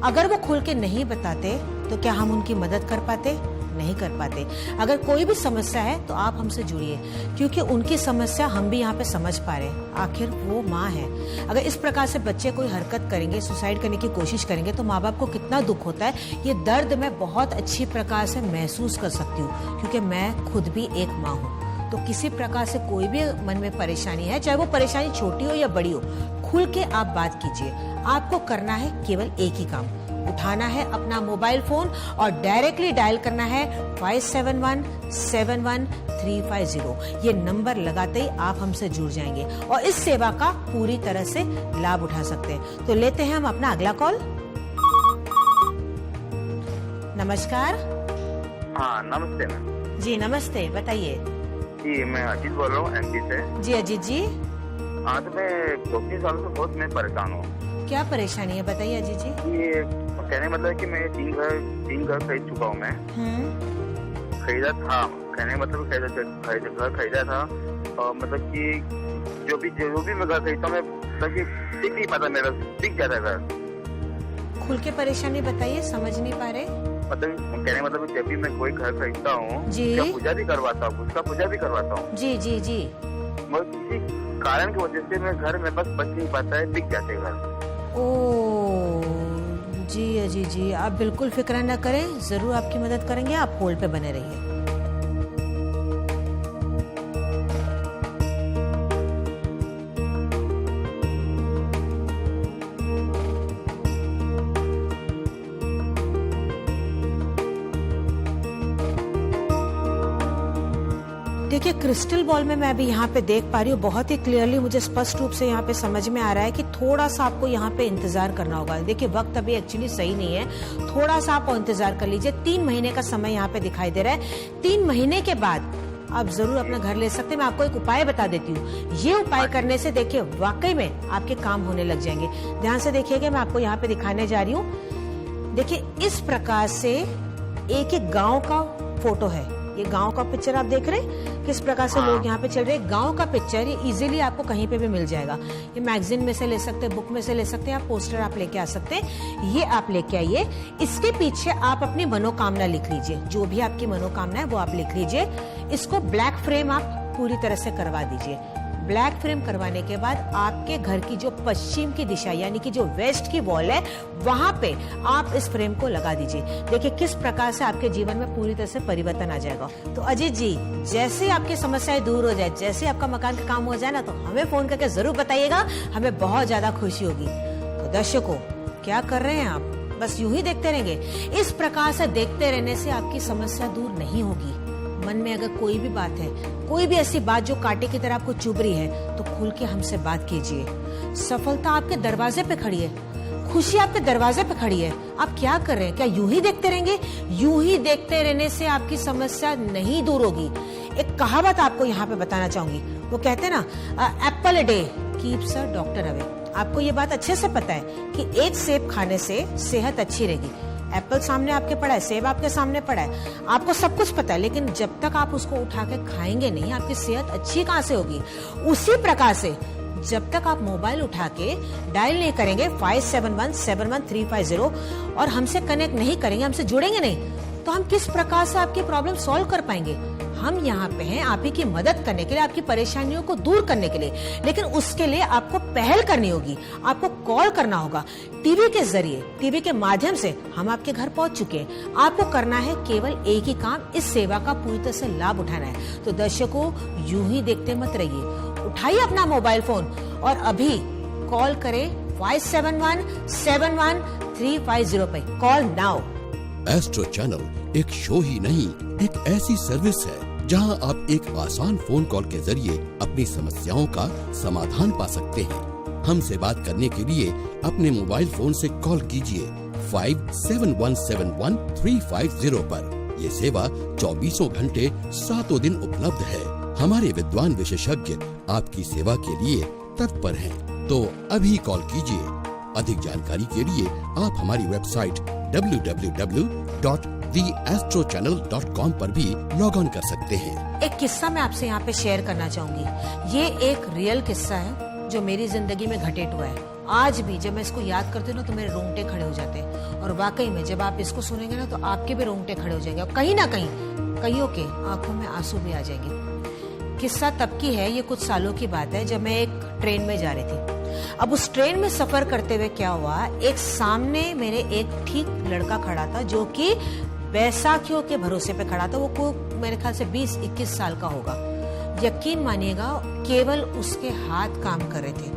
अगर वो खुल के नहीं बताते तो क्या हम उनकी मदद कर पाते? नहीं कर पाते। अगर कोई भी समस्या है तो आप हमसे जुड़िए, क्योंकि उनकी समस्या हम भी यहाँ पे समझ पा रहे हैं, आखिर वो माँ है। अगर इस प्रकार से बच्चे कोई हरकत करेंगे, सुसाइड करने की कोशिश करेंगे तो माँ बाप को कितना दुख होता है, ये दर्द मैं बहुत अच्छी प्रकार से महसूस कर सकती हूँ, क्योंकि मैं खुद भी एक माँ हूँ। तो किसी प्रकार से कोई भी मन में परेशानी है, चाहे वो परेशानी छोटी हो या बड़ी हो, खुल के आप बात कीजिए। आपको करना है केवल एक ही काम, उठाना है अपना मोबाइल फोन और डायरेक्टली डायल करना है 57171350। ये नंबर लगाते ही आप हमसे जुड़ जाएंगे और इस सेवा का पूरी तरह से लाभ उठा सकते हैं। तो लेते हैं हम अपना अगला कॉल। नमस्कार। हाँ नमस्ते मैम। जी नमस्ते, बताइए। जी मैं अजीत बोल रहा हूँ एमपी से। जी अजीत जी, आज मैं 2-3 साल से बहुत मैं परेशान हूँ। क्या परेशानी है बताइए अजीत जी। ये कहने मतलब कि मैं 3 घर खरीद चुका हूँ। मैं खरीदा था, कहने मतलब घर खरीदा था, और मतलब कि जो भी मैं घर खरीदता हूँ, मैं मतलब कि टिक नहीं पाता, मेरा टिक जाता है घर। खुल के परेशानी बताइए, समझ नहीं पा रहे। मतलब कहने मतलब जब भी मैं कोई घर खरीदता हूँ, उसका पूजा भी करवाता हूँ, जी जी जी। मगर किसी कारण की वजह से मैं घर में बस बच नहीं पाता है, बिक जाते घर। ओ जी अजी जी, आप बिल्कुल फिक्र न करें, जरूर आपकी मदद करेंगे, आप होल्ड पे बने रहिए। देखिए क्रिस्टल बॉल में मैं अभी यहाँ पे देख पा रही हूँ, बहुत ही क्लियरली मुझे स्पष्ट रूप से यहाँ पे समझ में आ रहा है कि थोड़ा सा आपको यहाँ पे इंतजार करना होगा। देखिए वक्त अभी एक्चुअली सही नहीं है, थोड़ा सा आप इंतजार कर लीजिए। 3 महीने का समय यहाँ पे दिखाई दे रहा है। 3 महीने के बाद आप जरूर अपना घर ले सकते हैं। मैं आपको एक उपाय बता देती हूँ, ये उपाय करने से देखिए वाकई में आपके काम होने लग जाएंगे। ध्यान से देखिएगा, मैं आपको यहाँ पे दिखाने जा रही हूँ। देखिए इस प्रकार से एक गाँव का फोटो है, ये गांव का पिक्चर आप देख रहे हैं। किस प्रकार से लोग यहाँ पे चल रहे हैं। गांव का पिक्चर ये इजीली आपको कहीं पे भी मिल जाएगा। ये मैगजीन में से ले सकते हैं, बुक में से ले सकते हैं, आप पोस्टर आप लेके आ सकते हैं। ये आप लेके आइए, इसके पीछे आप अपनी मनोकामना लिख लीजिए, जो भी आपकी मनोकामना है वो आप लिख लीजिए। इसको ब्लैक फ्रेम आप पूरी तरह से करवा दीजिए। ब्लैक फ्रेम करवाने के बाद आपके घर की जो पश्चिम की दिशा यानी कि जो वेस्ट की वॉल है वहां पे आप इस फ्रेम को लगा दीजिए। देखिए किस प्रकार से आपके जीवन में पूरी तरह से परिवर्तन आ जाएगा। तो अजीत जी, जैसे आपकी समस्याएं दूर हो जाए, जैसे आपका मकान का काम हो जाए ना, तो हमें फोन करके जरूर बताइएगा, हमें बहुत ज्यादा खुशी होगी। तो दर्शकों, क्या कर रहे हैं आप? बस यूं ही देखते रहेंगे? इस प्रकार से देखते रहने से आपकी समस्या दूर नहीं होगी। मन में अगर कोई भी बात है, कोई भी ऐसी बात जो कांटे की तरह आपको चुभ रही है, तो खुल के हमसे बात कीजिए। सफलता आपके दरवाजे पे खड़ी है, खुशी आपके दरवाजे पे खड़ी है। आप क्या कर रहे हैं? क्या यूं ही देखते रहेंगे? यूं ही देखते रहने से आपकी समस्या नहीं दूर होगी। एक कहावत आपको यहाँ पे बताना चाहूंगी। वो कहते हैं ना, Apple a day keeps a doctor away. आपको ये बात अच्छे से पता है कि एक सेब खाने से सेहत अच्छी रहेगी। एप्पल सामने आपके पड़ा है, सेब आपके सामने पड़ा है, आपको सब कुछ पता है, लेकिन जब तक आप उसको उठा के खाएंगे नहीं, आपकी सेहत अच्छी कहाँ से होगी? उसी प्रकार से जब तक आप मोबाइल उठा के डायल नहीं करेंगे 57171350 और हमसे कनेक्ट नहीं करेंगे, हमसे जुड़ेंगे नहीं, तो हम किस प्रकार से आपकी प्रॉब्लम सॉल्व कर पाएंगे? हम यहाँ पे हैं आप ही की मदद करने के लिए, आपकी परेशानियों को दूर करने के लिए, लेकिन उसके लिए आपको पहल करनी होगी। आपको कॉल करना होगा। टीवी के जरिए, टीवी के माध्यम से हम आपके घर पहुंच चुके हैं। आपको करना है केवल एक ही काम, इस सेवा का पूरी तरह से लाभ उठाना है। तो दर्शकों, यूं ही देखते मत रहिए, उठाइए अपना मोबाइल फोन और अभी कॉल करें 57171350 पे। Call now. एस्ट्रो चैनल एक शो ही नहीं, एक ऐसी सर्विस है जहां आप एक आसान फोन कॉल के जरिए अपनी समस्याओं का समाधान पा सकते हैं। हमसे बात करने के लिए अपने मोबाइल फोन से कॉल कीजिए 57171350 पर। ये सेवा 24 घंटे 7 दिन उपलब्ध है। हमारे विद्वान विशेषज्ञ आपकी सेवा के लिए तत्पर हैं। तो अभी कॉल कीजिए। अधिक जानकारी के लिए आप हमारी वेबसाइट www.theastrochannel.com पर भी लॉग ऑन कर सकते हैं। एक किस्सा मैं आपसे यहाँ पे शेयर करना चाहूंगी। ये एक रियल किस्सा है जो मेरी जिंदगी में घटित हुआ है। आज भी जब मैं इसको याद करती हूँ ना, तो मेरे रोंगटे खड़े हो जाते हैं। और वाकई में जब आप इसको सुनेंगे ना, तो आपके भी रोंगटे खड़े हो जाएंगे और कहीं ना कहीं कईयों के आंखों में आंसू भी आ जाएंगे। किस्सा तब की है, ये कुछ सालों की बात है, जब मैं एक ट्रेन में जा रही थी। अब उस ट्रेन में सफर करते हुए क्या हुआ, एक सामने मेरे एक ठीक लड़का खड़ा था जो कि बैसाखियों के भरोसे पे खड़ा था। वो मेरे ख्याल से 20-21 साल का होगा। यकीन मानिएगा, केवल उसके हाथ काम कर रहे थे,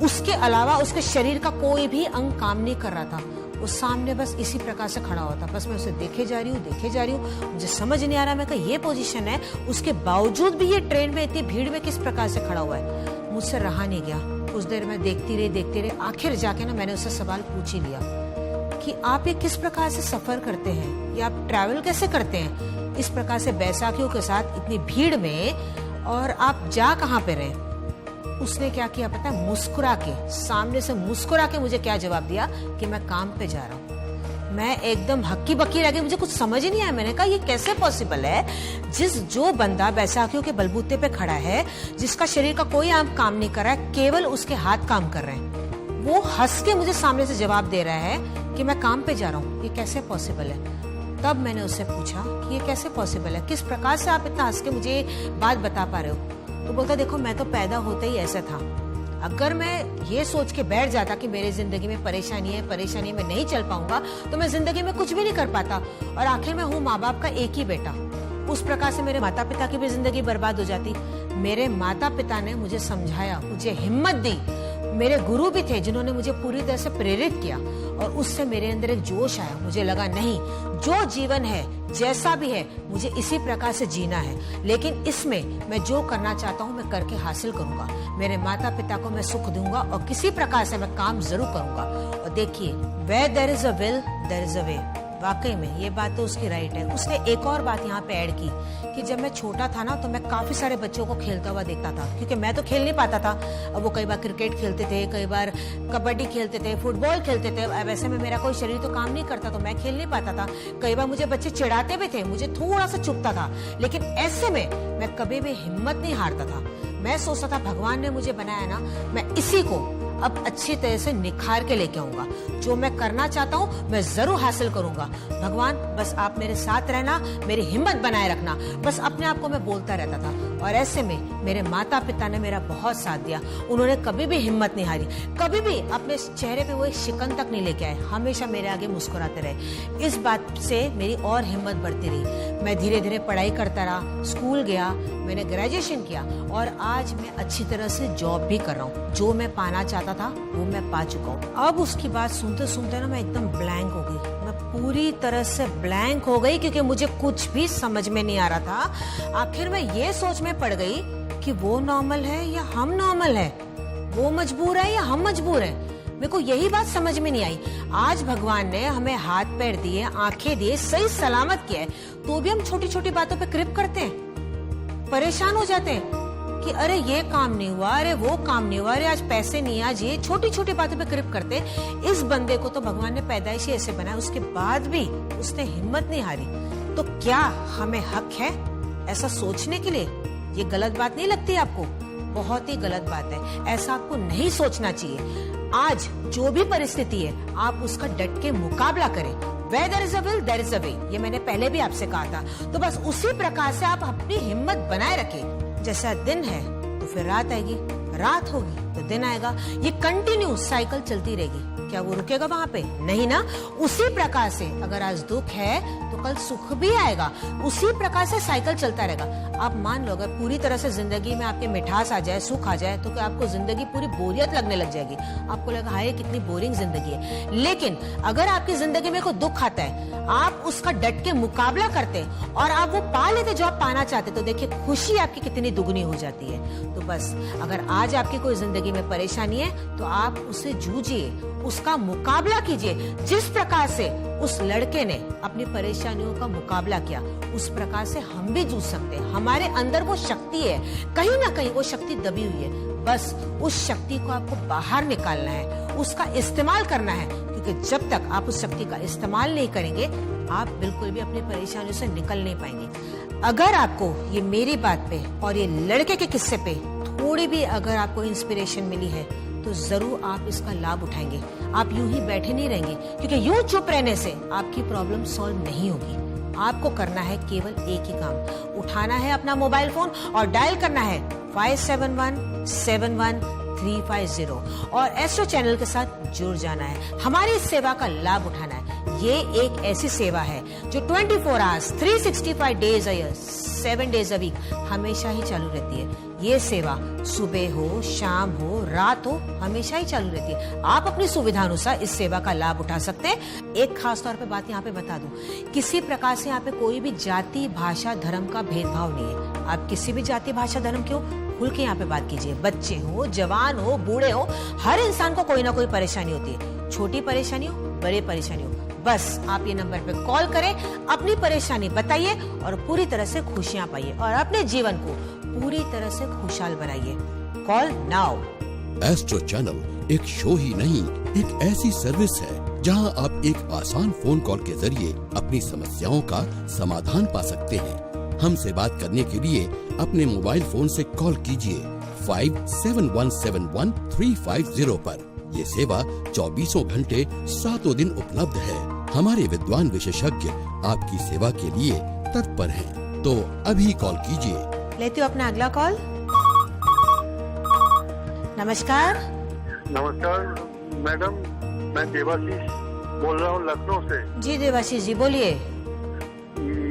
उसके अलावा उसके शरीर का कोई भी अंग काम नहीं कर रहा था। वो सामने बस इसी प्रकार से खड़ा हुआ था। बस मैं उसे देखे जा रही हूँ, मुझे समझ नहीं आ रहा मैं कहा ये पोजीशन है, उसके बावजूद भी ये ट्रेन में इतनी भीड़ में किस प्रकार से खड़ा हुआ है। मुझसे रहा नहीं गया। कुछ देर में देखती रही। आखिर जाके ना मैंने उससे सवाल पूछ ही लिया कि आप ये किस प्रकार से सफर करते हैं, या आप ट्रैवल कैसे करते हैं इस प्रकार से बैसाखियों के साथ इतनी भीड़ में, और आप जा कहाँ पे रहे? उसने क्या किया पता है? मुस्कुरा के, सामने से मुस्कुरा के मुझे क्या जवाब दिया कि मैं काम पे जा रहा हूँ। मैं एकदम हक्की बक्की रह गई, मुझे कुछ समझ ही नहीं आया। मैंने कहा ये कैसे पॉसिबल है? जो बंदा बैसाखियों के बलबूते पे खड़ा है, जिसका शरीर का कोई अंग काम नहीं कर रहा है, केवल उसके हाथ काम कर रहे हैं, वो हंस के मुझे सामने से जवाब दे रहा है कि मैं काम पे जा रहा हूँ। ये कैसे पॉसिबल है? तब मैंने उससे पूछा कि ये कैसे पॉसिबल है, किस प्रकार से आप इतना हंस के मुझे बात बता पा रहे हो? तो बोलता देखो, मैं तो पैदा होते ही ऐसा था। अगर मैं ये सोच के बैठ जाता कि मेरी जिंदगी में परेशानी में नहीं चल पाऊंगा, तो मैं जिंदगी में कुछ भी नहीं कर पाता, और आखिर में हूँ माँ बाप का एक ही बेटा। उस प्रकार से मेरे माता पिता की भी जिंदगी बर्बाद हो जाती। मेरे माता पिता ने मुझे समझाया, मुझे हिम्मत दी। मेरे गुरु भी थे जिन्होंने मुझे पूरी तरह से प्रेरित किया, और उससे मेरे अंदर एक जोश आया। मुझे लगा नहीं, जो जीवन है जैसा भी है मुझे इसी प्रकार से जीना है, लेकिन इसमें मैं जो करना चाहता हूँ मैं करके हासिल करूंगा। मेरे माता पिता को मैं सुख दूंगा और किसी प्रकार से मैं काम जरूर करूंगा। और देखिए, where there is a will, there is a way। वाकई में ये बात तो उसकी राइट है। उसने एक और बात यहाँ पे ऐड की कि जब मैं छोटा था ना तो मैं काफी सारे बच्चों को खेलता हुआ देखता था, क्योंकि मैं तो खेल नहीं पाता था। अब वो कई बार क्रिकेट खेलते थे, कई बार कबड्डी खेलते थे, फुटबॉल खेलते थे। वैसे में मेरा कोई शरीर तो काम नहीं करता, तो मैं खेल नहीं पाता था। कई बार मुझे बच्चे चिढ़ाते भी थे, मुझे थोड़ा सा चुभता था, लेकिन ऐसे में मैं कभी भी हिम्मत नहीं हारता था। मैं सोचता था भगवान ने मुझे बनाया ना, मैं इसी को अब अच्छी तरह से निखार के लेके आऊंगा। जो मैं करना चाहता हूँ मैं जरूर हासिल करूंगा। भगवान बस आप मेरे साथ रहना, मेरी हिम्मत बनाए रखना, बस अपने आप को मैं बोलता रहता था। और ऐसे में मेरे माता पिता ने मेरा बहुत साथ दिया। उन्होंने कभी भी हिम्मत नहीं हारी, कभी भी अपने चेहरे पे वो एक शिकन तक नहीं लेके आए, हमेशा मेरे आगे मुस्कुराते रहे। इस बात से मेरी और हिम्मत बढ़ती रही। मैं धीरे धीरे पढ़ाई करता रहा, स्कूल गया, मैंने ग्रेजुएशन किया और आज मैं अच्छी तरह से जॉब भी कर रहा हूँ। जो मैं पाना चाहता था वो मैं पा चुका हूँ। अब उसकी बात सुनते सुनते ना मैं एकदम ब्लैंक हो गई। मैं पूरी तरह से ब्लैंक हो गई, क्योंकि मुझे कुछ भी समझ में नहीं आ रहा था। आखिर मैं ये सोच में पड़ गई कि वो नॉर्मल है या हम नॉर्मल है, वो मजबूर है या हम मजबूर है। मेरे को यही बात समझ में नहीं आई। आज भगवान ने हमें हाथ पैर दिए, आंखें दिए, सही सलामत किया है, तो भी हम छोटी छोटी बातों पे क्रिप करते हैं, परेशान हो जाते हैं कि अरे ये काम नहीं हुआ, अरे वो काम नहीं हुआ, अरे आज पैसे नहीं, आज ये छोटी छोटी बातों पे क्रिप करते। इस बंदे को तो भगवान ने पैदाइश ही ऐसे बनाया, उसके बाद भी उसने हिम्मत नहीं हारी। तो क्या हमें हक है ऐसा सोचने के लिए? ये गलत बात नहीं लगती आपको? बहुत ही गलत बात है, ऐसा आपको नहीं सोचना चाहिए। आज जो भी परिस्थिति है आप उसका डट के मुकाबला करें। Where there is a will, there is a way, ये मैंने पहले भी आपसे कहा था। तो बस उसी प्रकार से आप अपनी हिम्मत बनाए रखें। जैसा दिन है तो फिर रात आएगी, रात होगी तो दिन आएगा, ये कंटिन्यू साइकिल चलती रहेगी। क्या वो रुकेगा वहाँ पे? नहीं ना। उसी प्रकार से अगर आज दुख है तो कल सुख भी आएगा, उसी प्रकार से साइकिल चलता रहेगा। आप मान लो अगर पूरी तरह से जिंदगी में आपके मिठास आ जाए, सुख आ जाए, तो क्या आपको जिंदगी पूरी बोरियत लगने लग जाएगी? आपको लगा हाय कितनी बोरिंग जिंदगी है। लेकिन अगर आपकी जिंदगी में कोई दुख आता है, आप उसका डट के मुकाबला करते और आप वो पा लेते जो आप पाना चाहते, तो देखिए खुशी आपकी कितनी दुगनी हो जाती है। तो बस अगर आज आपकी कोई जिंदगी में परेशानी है तो आप उसे जूझिए, उसका मुकाबला कीजिए। जिस प्रकार से उस लड़के ने अपनी परेशानियों का मुकाबला किया, उस प्रकार से हम भी जूझ सकते हैं। हमारे अंदर वो शक्ति है, कहीं ना कहीं वो शक्ति दबी हुई है। बस उस शक्ति को आपको बाहर निकालना है, उसका इस्तेमाल करना है, क्योंकि जब तक आप उस शक्ति का इस्तेमाल नहीं करेंगे आप बिल्कुल भी अपनी परेशानियों से निकल नहीं पाएंगे। अगर आपको ये मेरी बात पे और ये लड़के के किस्से पे थोड़ी भी अगर आपको इंस्पिरेशन मिली है तो जरूर आप इसका लाभ उठाएंगे। आप यूं ही बैठे नहीं रहेंगे, क्योंकि यूं चुप रहने से आपकी प्रॉब्लम सॉल्व नहीं होगी। आपको करना है केवल एक ही काम, उठाना है अपना मोबाइल फोन और डायल करना है 57171350 और एस्ट्रो चैनल के साथ जुड़ जाना है। हमारी इस सेवा का लाभ उठाना है। ये एक ऐसी सेवा है जो 24 hours 365 days a year 7 days a week हमेशा ही चालू रहती है। ये सेवा सुबह हो, शाम हो, रात हो, हमेशा ही चालू रहती है। आप अपनी सुविधा अनुसार इस सेवा का लाभ उठा सकते हैं। एक खास तौर पे बात यहाँ पे बता दूं, किसी प्रकार से यहाँ पे कोई भी जाति, भाषा, धर्म का भेदभाव नहीं है। आप किसी भी जाति, भाषा, धर्म क्यों खुल के यहाँ पे बात कीजिए। बच्चे हो, जवान हो, बूढ़े हो, हर इंसान को कोई ना कोई परेशानी होती है। छोटी परेशानी हो, बड़ी परेशानी हो, बस आप ये नंबर पे कॉल करें, अपनी परेशानी बताइए और पूरी तरह से खुशियां पाइए और अपने जीवन को पूरी तरह से खुशहाल बनाइए। Call now. एस्ट्रो चैनल एक शो ही नहीं, एक ऐसी सर्विस है जहां आप एक आसान फोन कॉल के जरिए अपनी समस्याओं का समाधान पा सकते हैं। हमसे बात करने के लिए अपने मोबाइल फोन से कॉल कीजिए 57171350 पर। ये सेवा 24 घंटे 7 दिन उपलब्ध है। हमारे विद्वान विशेषज्ञ आपकी सेवा के लिए तत्पर हैं, तो अभी कॉल कीजिए। लेती हूँ अपना अगला कॉल। नमस्कार। नमस्कार मैडम, मैं देवाशीष बोल रहा हूँ लखनऊ से। जी देवाशीष जी बोलिए।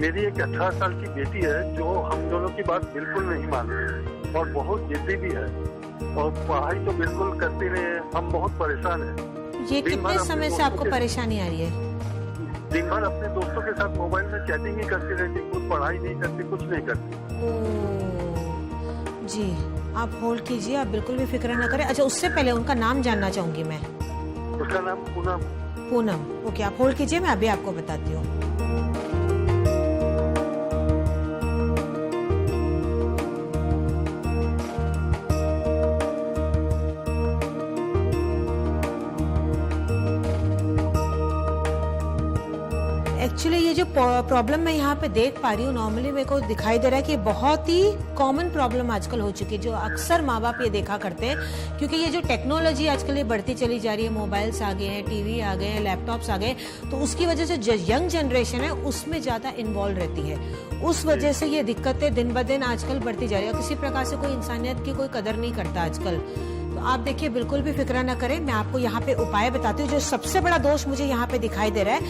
मेरी एक 18 साल की बेटी है जो हम दोनों की बात बिल्कुल नहीं मानती है और बहुत जिद्दी भी है और पढ़ाई तो बिल्कुल करती नहीं है। हम बहुत परेशान हैं। ये कितने समय से आपको परेशानी आ रही है? दिन भर अपने दोस्तों के साथ मोबाइल में चैटिंग ही करती रहती, कुछ पढ़ाई नहीं करती, कुछ नहीं करती। जी आप होल्ड कीजिए, आप बिल्कुल भी फिक्र न करें। अच्छा उससे पहले उनका नाम जानना चाहूंगी मैं। उसका नाम पूनम। पूनम, ओके आप होल्ड कीजिए, मैं अभी आपको बताती हूँ। एक्चुअली ये जो प्रॉब्लम मैं यहाँ पे देख पा रही हूँ, नॉर्मली मेरे को दिखाई दे रहा है कि बहुत ही कॉमन प्रॉब्लम आजकल हो चुकी है, जो अक्सर माँ बाप ये देखा करते हैं। क्योंकि ये जो टेक्नोलॉजी आजकल ये बढ़ती चली जा रही है, मोबाइल्स आ गए हैं, टीवी आ गए हैं, लैपटॉप्स आ गए, तो उसकी वजह से जो यंग जनरेशन है उसमें ज्यादा इन्वॉल्व रहती है। उस वजह से ये दिक्कतें दिन ब दिन आजकल बढ़ती जा रही है। किसी प्रकार से कोई इंसानियत की कोई कदर नहीं करता आजकल। तो आप देखिए, बिल्कुल भी फिक्र ना करें, मैं आपको यहाँ पे उपाय बताती हूँ। जो सबसे बड़ा दोष मुझे यहाँ पे दिखाई दे रहा है,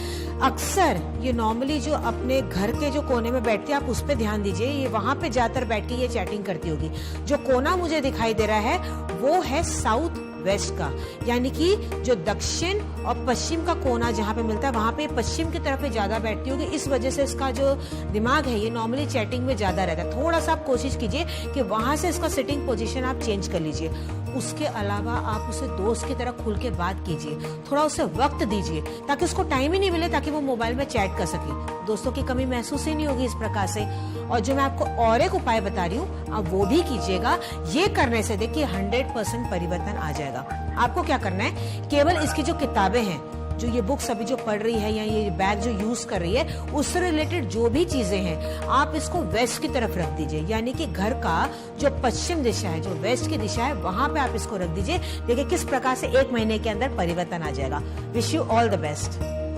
अक्सर ये नॉर्मली जो अपने घर के जो कोने में बैठती है, आप उस पे ध्यान दीजिए, ये वहां पे जाकर बैठ के ये चैटिंग करती होगी। जो कोना मुझे दिखाई दे रहा है वो है साउथ वेस्ट का, यानी कि जो दक्षिण और पश्चिम का कोना जहाँ पे मिलता है, वहां पे पश्चिम की तरफ ज्यादा बैठती होगी। इस वजह से इसका जो दिमाग है ये नॉर्मली चैटिंग में ज्यादा रहता है। थोड़ा सा आप कोशिश कीजिए कि वहां से इसका सिटिंग पोजीशन आप चेंज कर लीजिए। उसके अलावा आप उसे दोस्त की तरह खुल के बात कीजिए, थोड़ा उसे वक्त दीजिए, ताकि उसको टाइम ही नहीं मिले ताकि वो मोबाइल में चैट कर सके। दोस्तों की कमी महसूस ही नहीं होगी इस प्रकार से। और जो मैं आपको और एक उपाय बता रही हूँ, आप वो भी कीजिएगा। ये करने से देखिए 100% परिवर्तन आ जाएगा। आपको क्या करना है, केवल इसकी जो किताबें हैं, जो ये बुक्स अभी जो पढ़ रही है या ये बैग जो यूज कर रही है, उससे रिलेटेड जो भी चीजें हैं, आप इसको वेस्ट की तरफ रख दीजिए। यानी कि घर का जो पश्चिम दिशा है, जो वेस्ट की दिशा है, वहां पे आप इसको रख दीजिए। देखिए किस प्रकार से 1 महीने के अंदर परिवर्तन आ जाएगा। Wish you all the best.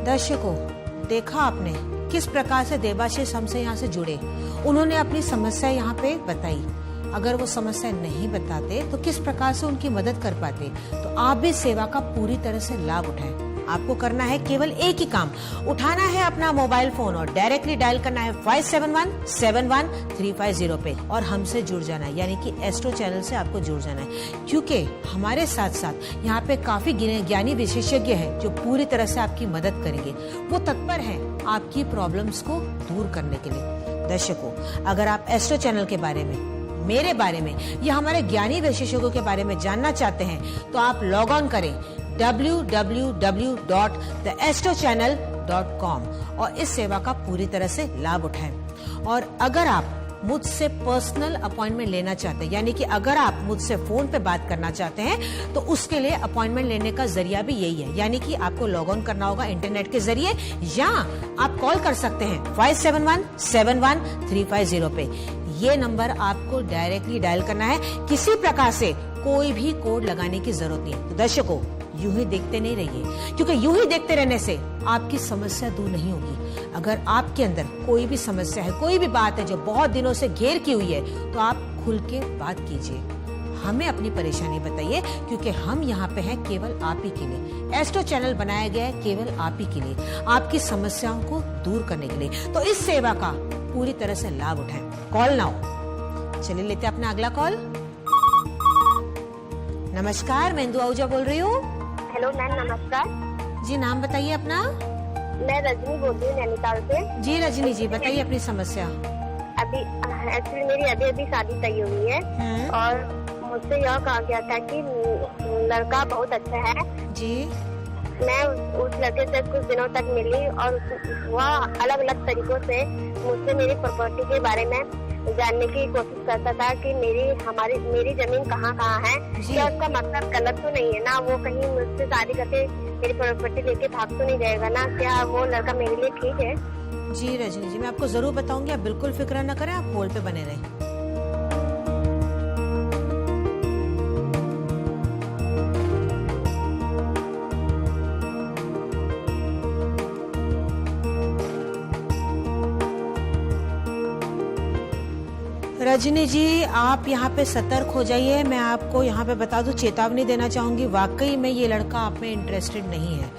दर्शकों, देखा आपने किस प्रकार से देवाशीष हमसे यहाँ से जुड़े, उन्होंने अपनी समस्या यहाँ पे बताई। अगर वो समस्या नहीं बताते तो किस प्रकार से उनकी मदद कर पाते। तो आप भी सेवा का पूरी तरह से लाभ उठाएं। आपको करना है केवल एक ही काम, उठाना है अपना मोबाइल फोन और डायरेक्टली डायल करना है 57171350 पे और हमसे जुड़ जाना है, यानी कि एस्ट्रो चैनल से आपको जुड़ जाना है। क्योंकि हमारे साथ साथ यहाँ पे काफी ज्ञानी विशेषज्ञ हैं जो पूरी तरह से आपकी मदद करेंगे। वो तत्पर हैं आपकी प्रॉब्लम्स को दूर करने के लिए। दर्शकों, अगर आप एस्ट्रो चैनल के बारे में, मेरे बारे में या हमारे ज्ञानी विशेषज्ञों के बारे में जानना चाहते हैं तो आप लॉग ऑन करें www.theastrochannel.com और इस सेवा का पूरी तरह से लाभ उठाएं। और अगर आप मुझसे पर्सनल अपॉइंटमेंट लेना चाहते हैं, यानी कि अगर आप मुझसे फोन पे बात करना चाहते हैं, तो उसके लिए अपॉइंटमेंट लेने का जरिया भी यही है। यानी कि आपको लॉग ऑन करना होगा इंटरनेट के जरिए, या आप कॉल कर सकते हैं 57171350 पे। ये नंबर आपको डायरेक्टली डायल करना है, किसी प्रकार से कोई भी कोड लगाने की जरूरत नहीं है। तो दर्शकों, यूं ही देखते नहीं रहिए, क्योंकि यूं ही देखते रहने से आपकी समस्या दूर नहीं होगी। अगर आपके अंदर कोई भी समस्या है, कोई भी बात है जो बहुत दिनों से घेर की हुई है, तो आप खुल के बात कीजिए, हमें अपनी परेशानी बताइए, क्योंकि हम यहाँ पे हैं केवल आप ही के लिए। एस्ट्रो चैनल बनाया गया है केवल आप ही के लिए, आपकी समस्याओं को दूर करने के लिए। तो इस सेवा का पूरी तरह से लाभ उठाएं। Call now. चलिए लेते हैं अपना अगला कॉल। नमस्कार, मैं इंदु आहूजा बोल रही हूँ। हेलो मैम, नमस्कार जी। नाम बताइए अपना। मैं रजनी बोल रही हूँ नैनीताल से। जी रजनी जी, बताइए अपनी समस्या। अभी एक्चुअली मेरी अभी शादी तय हुई है और मुझसे यह कहा गया था कि लड़का बहुत अच्छा है जी। मैं उस लड़के से कुछ दिनों तक मिली और वह अलग अलग तरीकों से मुझसे मेरी प्रॉपर्टी के बारे में जानने की कोशिश करता था कि मेरी जमीन कहाँ है। क्या उसका मतलब गलत तो नहीं है ना? वो कहीं मुझसे शादी करके मेरी प्रॉपर्टी लेके भाग तो नहीं जाएगा ना? क्या वो लड़का मेरे लिए ठीक है? जी रजनी जी, मैं आपको जरूर बताऊंगी, आप बिल्कुल फिक्र न करें, आप होल्ड पे बने रहें। रजनी जी, आप यहाँ पे सतर्क हो जाइए। मैं आपको यहाँ पे बता दूं, चेतावनी देना चाहूंगी, वाकई में ये लड़का आप में इंटरेस्टेड नहीं है।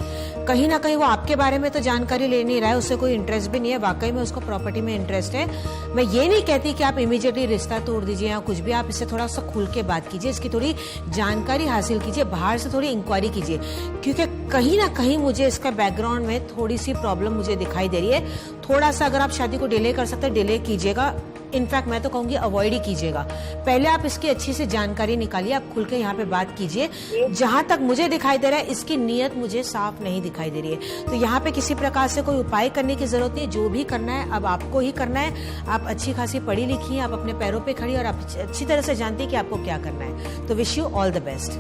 कहीं ना कहीं वो आपके बारे में तो जानकारी ले नहीं रहा है, उससे कोई इंटरेस्ट भी नहीं है, वाकई में उसको प्रॉपर्टी में इंटरेस्ट है। मैं ये नहीं कहती कि आप इमीडिएटली रिश्ता तोड़ दीजिए या कुछ भी, आप इससे थोड़ा सा खुल के बात कीजिए, इसकी थोड़ी जानकारी हासिल कीजिए, बाहर से थोड़ी इंक्वायरी कीजिए, क्योंकि कहीं ना कहीं मुझे इसका बैकग्राउंड में थोड़ी सी प्रॉब्लम मुझे दिखाई दे रही है। थोड़ा सा अगर आप शादी को डिले कर सकते हैं, डिले कीजिएगा। इनफैक्ट मैं तो कहूंगी अवॉइड ही कीजिएगा। पहले आप इसकी अच्छी से जानकारी निकालिए, आप खुल के यहाँ पे बात कीजिए। जहां तक मुझे दिखाई दे रहा है इसकी नीयत मुझे साफ नहीं दिखाई दे रही है, तो यहाँ पे किसी प्रकार से कोई उपाय करने की जरूरत नहीं। जो भी करना है अब आपको ही करना है। आप अच्छी खासी पढ़ी लिखी हैं, आप अपने पैरों पे खड़ी और आप अच्छी तरह से जानती है कि आपको क्या करना है। तो wish you all the best.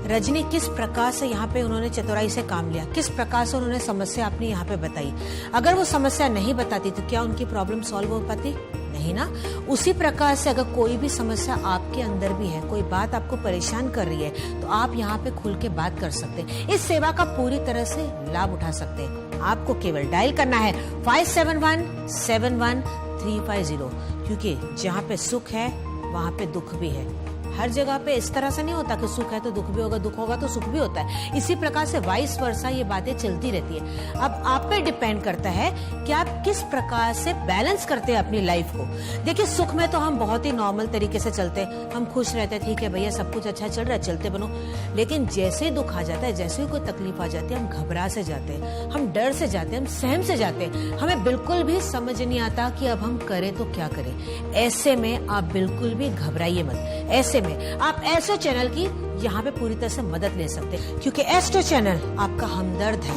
Rajni, किस प्रकार से यहाँ पे उन्होंने चतुराई से काम लिया, किस प्रकार से उन्होंने समस्या अपनी यहाँ पे बताई। अगर वो समस्या नहीं बताती तो क्या उनकी प्रॉब्लम सॉल्व हो पाती? नहीं ना। उसी प्रकार से अगर कोई भी समस्या आपके अंदर भी है, कोई बात आपको परेशान कर रही है, तो आप यहाँ पे खुल के बात कर सकते हैं। इस सेवा का पूरी तरह से लाभ उठा सकते हैं। आपको केवल डायल करना है 57171350, क्योंकि जहाँ पे सुख है वहाँ पे दुख भी है। हर जगह पे इस तरह से नहीं होता कि सुख है तो दुख भी होगा, दुख होगा तो सुख भी होता है। इसी प्रकार से वाइस वर्सा ये बातें चलती रहती है। अब आप पे डिपेंड करता है कि आप किस प्रकार से बैलेंस करते हैं अपनी लाइफ को। देखिए, सुख में तो हम बहुत ही नॉर्मल तरीके से चलते हैं, हम खुश रहते हैं, ठीक है भैया सब कुछ अच्छा चल रहा है, चलते बनो। लेकिन जैसे ही दुख आ जाता है, जैसे ही कोई तकलीफ आ जाती है, हम घबरा से जाते हैं, हम डर से जाते हैं, हम सहम से जाते हैं। हमें बिल्कुल भी समझ नहीं आता कि अब हम करें तो क्या करें। ऐसे में आप बिल्कुल भी घबराइए मत। ऐसे आप एस्ट्रो चैनल की यहाँ पे पूरी तरह से मदद ले सकते हैं, क्योंकि एस्ट्रो चैनल आपका हमदर्द है।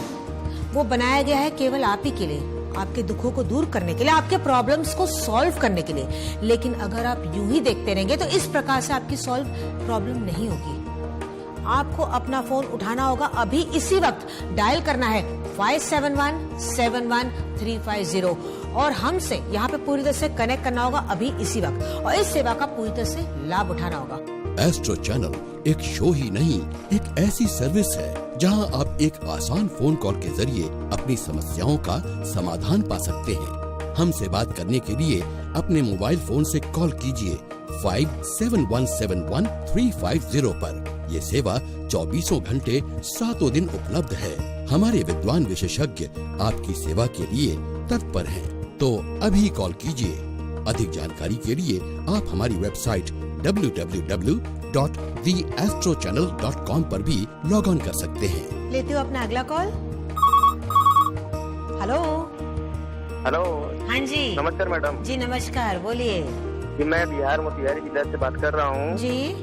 वो बनाया गया है केवल आप ही के लिए, आपके दुखों को दूर करने के लिए, आपके प्रॉब्लम्स को सॉल्व करने के लिए। लेकिन अगर आप यूं ही देखते रहेंगे तो इस प्रकार से आपकी सॉल्व प्रॉब्लम नहीं होगी। आपको अपना फोन उठाना होगा, अभी इसी वक्त डायल करना है 57171350 और हमसे यहाँ पे पूरी तरह से कनेक्ट करना होगा अभी इसी वक्त, और इस सेवा का पूरी तरह से लाभ उठाना होगा। एस्ट्रो चैनल एक शो ही नहीं, एक ऐसी सर्विस है जहां आप एक आसान फोन कॉल के जरिए अपनी समस्याओं का समाधान पा सकते हैं। हमसे बात करने के लिए अपने मोबाइल फोन से कॉल कीजिए 57171350 पर। ये सेवा 24 घंटे 7 दिन उपलब्ध है। हमारे विद्वान विशेषज्ञ आपकी सेवा के लिए तत्पर हैं, तो अभी कॉल कीजिए। अधिक जानकारी के लिए आप हमारी वेबसाइट www.theastrochannel.com पर भी लॉग ऑन कर सकते हैं। लेते हो अपना अगला कॉल। हेलो। हेलो। हाँ जी नमस्कार मैडम जी, नमस्कार, बोलिए जी। मैं बिहार मोतिहारी जिला से बात कर रहा हूँ जी।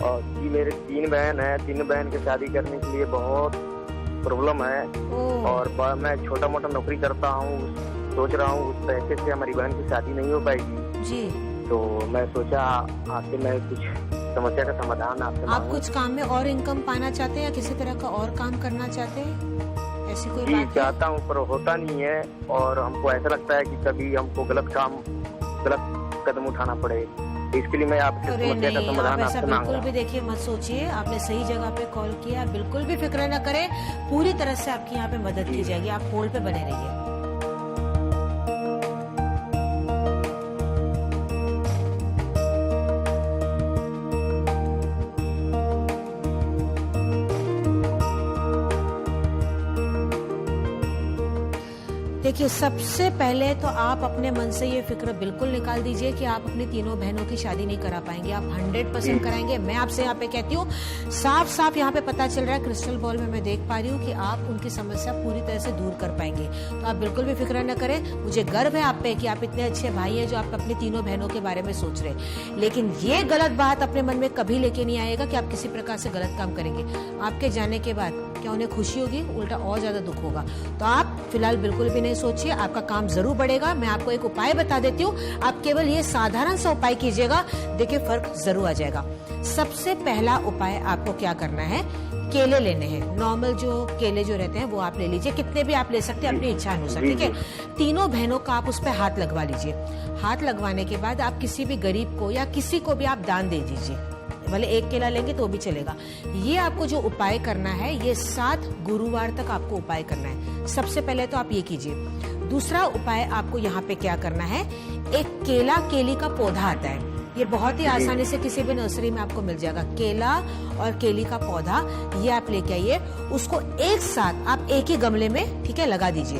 और जी मेरे 3 बहन है, 3 बहन की शादी करने के लिए बहुत प्रॉब्लम है। और मैं छोटा मोटा नौकरी करता हूँ, सोच रहा हूँ उस पैसे से हमारी बहन की शादी नहीं हो पाएगी जी। तो मैं सोचा आपसे मैं कुछ समस्या का समाधान आपसे आप कुछ काम में और इनकम पाना चाहते हैं या किसी तरह का और काम करना चाहते हैं? ऐसी कोई बात चाहता हूँ पर होता नहीं है, और हमको ऐसा लगता है कि कभी हमको गलत कदम उठाना पड़े। इसके लिए मैं आपसे समस्या का समाधान आपसे मांग रहा हूँ। भी देखिए, मत सोचिए, आपने सही जगह पे कॉल किया, बिल्कुल भी फिक्र न करें, पूरी तरह से आपकी यहाँ पे मदद की जाएगी। आप होल्ड पे बने रहिए। देखिए, सबसे पहले तो आप अपने मन से ये फिक्र बिल्कुल निकाल दीजिए कि आप अपनी तीनों बहनों की शादी नहीं करा पाएंगे। आप 100% कराएंगे। मैं आपसे यहाँ पे कहती हूँ, साफ साफ यहाँ पे पता चल रहा है, क्रिस्टल बॉल में मैं देख पा रही हूँ कि आप उनकी समस्या पूरी तरह से दूर कर पाएंगे। तो आप बिल्कुल भी फिक्र न करें। मुझे गर्व है आप पे कि आप इतने अच्छे भाई हैं जो आप अपनी तीनों बहनों के बारे में सोच रहे हैं। लेकिन ये गलत बात अपने मन में कभी लेके नहीं आएगा कि आप किसी प्रकार से गलत काम करेंगे। आपके जाने के बाद क्या उन्हें खुशी होगी? उल्टा और ज्यादा दुख होगा। तो आप फिलहाल बिल्कुल भी नहीं सोचिए, आपका काम जरूर बढ़ेगा। मैं आपको एक उपाय बता देती हूँ, आप केवल ये साधारण सा उपाय कीजिएगा, देखिए फर्क जरूर आ जाएगा। सबसे पहला उपाय आपको क्या करना है, केले लेने हैं। नॉर्मल जो केले जो रहते हैं वो आप ले लीजिए, कितने भी आप ले सकते हैं अपनी इच्छा अनुसार, ठीक है। तीनों बहनों का आप उस पर हाथ लगवा लीजिए। हाथ लगवाने के बाद आप किसी भी गरीब को या किसी को भी आप दान दे दीजिए, भले एक केला लेंगे तो भी चलेगा। ये आपको जो उपाय करना है, ये 7 गुरुवार तक आपको उपाय करना है। सबसे पहले तो आप ये कीजिए। दूसरा उपाय आपको यहाँ पे क्या करना है, एक केला केली का पौधा आता है, ये बहुत ही आसानी से किसी भी नर्सरी में आपको मिल जाएगा। केला और केली का पौधा ये आप लेके आइए, उसको एक साथ आप एक ही गमले में, ठीक है, लगा दीजिए।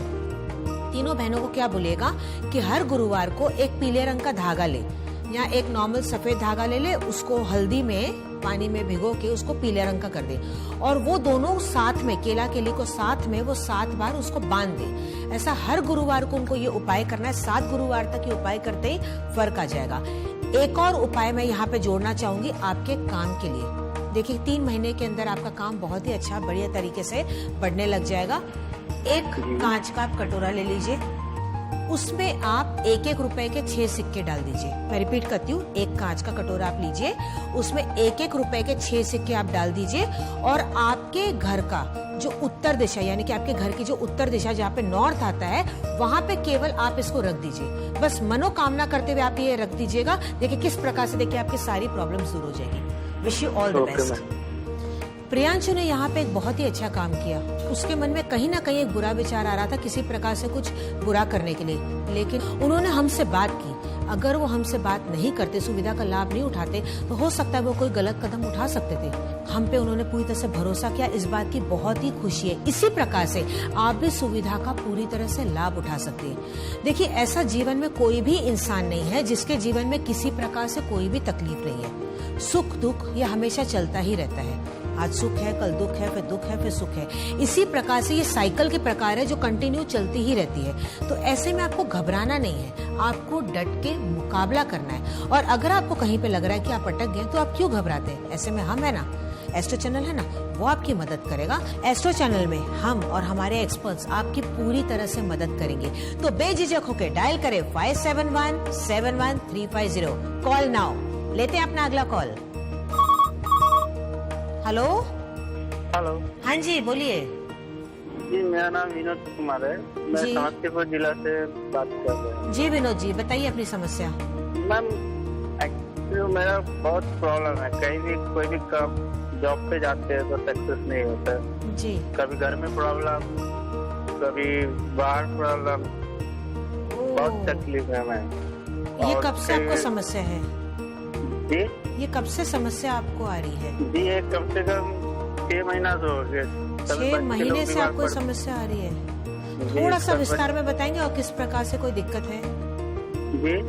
तीनों बहनों को क्या बोलिएगा कि हर गुरुवार को एक पीले रंग का धागा ले, या एक नॉर्मल सफेद धागा ले ले, उसको हल्दी में पानी में भिगो के उसको पीले रंग का कर दें और वो दोनों साथ में, केला केली को साथ में वो 7 बार उसको बांध दें। ऐसा हर गुरुवार को उनको ये उपाय करना है। 7 गुरुवार तक ये उपाय करते ही फर्क आ जाएगा। एक और उपाय मैं यहाँ पे जोड़ना चाहूंगी आपके काम के लिए। देखिए 3 महीने के अंदर आपका काम बहुत ही अच्छा बढ़िया तरीके से बढ़ने लग जाएगा। एक कांच का आप कटोरा ले लीजिए, उसमें आप 1-1 रुपए के 6 सिक्के डाल दीजिए। मैं रिपीट करती हूँ, एक कांच का कटोरा आप लीजिए, उसमें 1-1 रुपए के 6 सिक्के आप डाल दीजिए और आपके घर का जो उत्तर दिशा, यानी कि आपके घर की जो उत्तर दिशा जहाँ पे नॉर्थ आता है, वहां पे केवल आप इसको रख दीजिए। बस मनोकामना करते हुए आप ये रख दीजिएगा। देखिए किस प्रकार से, देखिए आपकी सारी प्रॉब्लम्स दूर हो जाएगी। Wish you all the best. Priyanshu ने यहाँ पे एक बहुत ही अच्छा काम किया। उसके मन में कहीं ना कहीं एक बुरा विचार आ रहा था किसी प्रकार से कुछ बुरा करने के लिए, लेकिन उन्होंने हमसे बात की। अगर वो हमसे बात नहीं करते, सुविधा का लाभ नहीं उठाते, तो हो सकता है वो कोई गलत कदम उठा सकते थे। हम पे उन्होंने पूरी तरह से भरोसा किया, इस बात की बहुत ही खुशी है। इसी प्रकार से आप भी सुविधा का पूरी तरह से लाभ उठा सकते हैं। देखिए ऐसा जीवन में कोई भी इंसान नहीं है जिसके जीवन में किसी प्रकार से कोई भी तकलीफ नहीं है। सुख दुख ये हमेशा चलता ही रहता है। आज सुख है, कल दुख है, फिर दुख है, फिर सुख है। इसी प्रकार से ये साइकिल के प्रकार है जो कंटिन्यू चलती ही रहती है। तो ऐसे में आपको घबराना नहीं है, आपको डट के मुकाबला करना है। और अगर आपको कहीं पे लग रहा है कि आप अटक गए, तो आप क्यों घबराते हैं? ऐसे में हम है ना, एस्ट्रो चैनल है ना, वो आपकी मदद करेगा। एस्ट्रो चैनल में हम और हमारे एक्सपर्ट्स आपकी पूरी तरह से मदद करेंगे। तो बेझिझक होकर डायल करें 57171350। Call now. लेते हैं अपना अगला कॉल। हेलो। हेलो। हाँ जी बोलिए। जी मेरा नाम विनोद कुमार है, मैं जी। समस्तीपुर जिला से बात कर रहा हूँ। जी विनोद जी बताइए अपनी समस्या। मैम एक्चुअली मेरा बहुत प्रॉब्लम है, कहीं भी कोई भी काम जॉब पे जाते हैं तो सक्सेस नहीं होता है। जी। कभी घर में प्रॉब्लम, कभी बाहर प्रॉब्लम, बहुत तकलीफ है मैं। ये और कब से आपको फिर- समस्या है? जी ये कब से समस्या आपको आ रही है? जी ये कम से कम 6 महीना तो हो गया। 6 महीने से आपको समस्या आ रही है। थोड़ा सा विस्तार में बताएंगे और किस प्रकार से कोई दिक्कत है? जी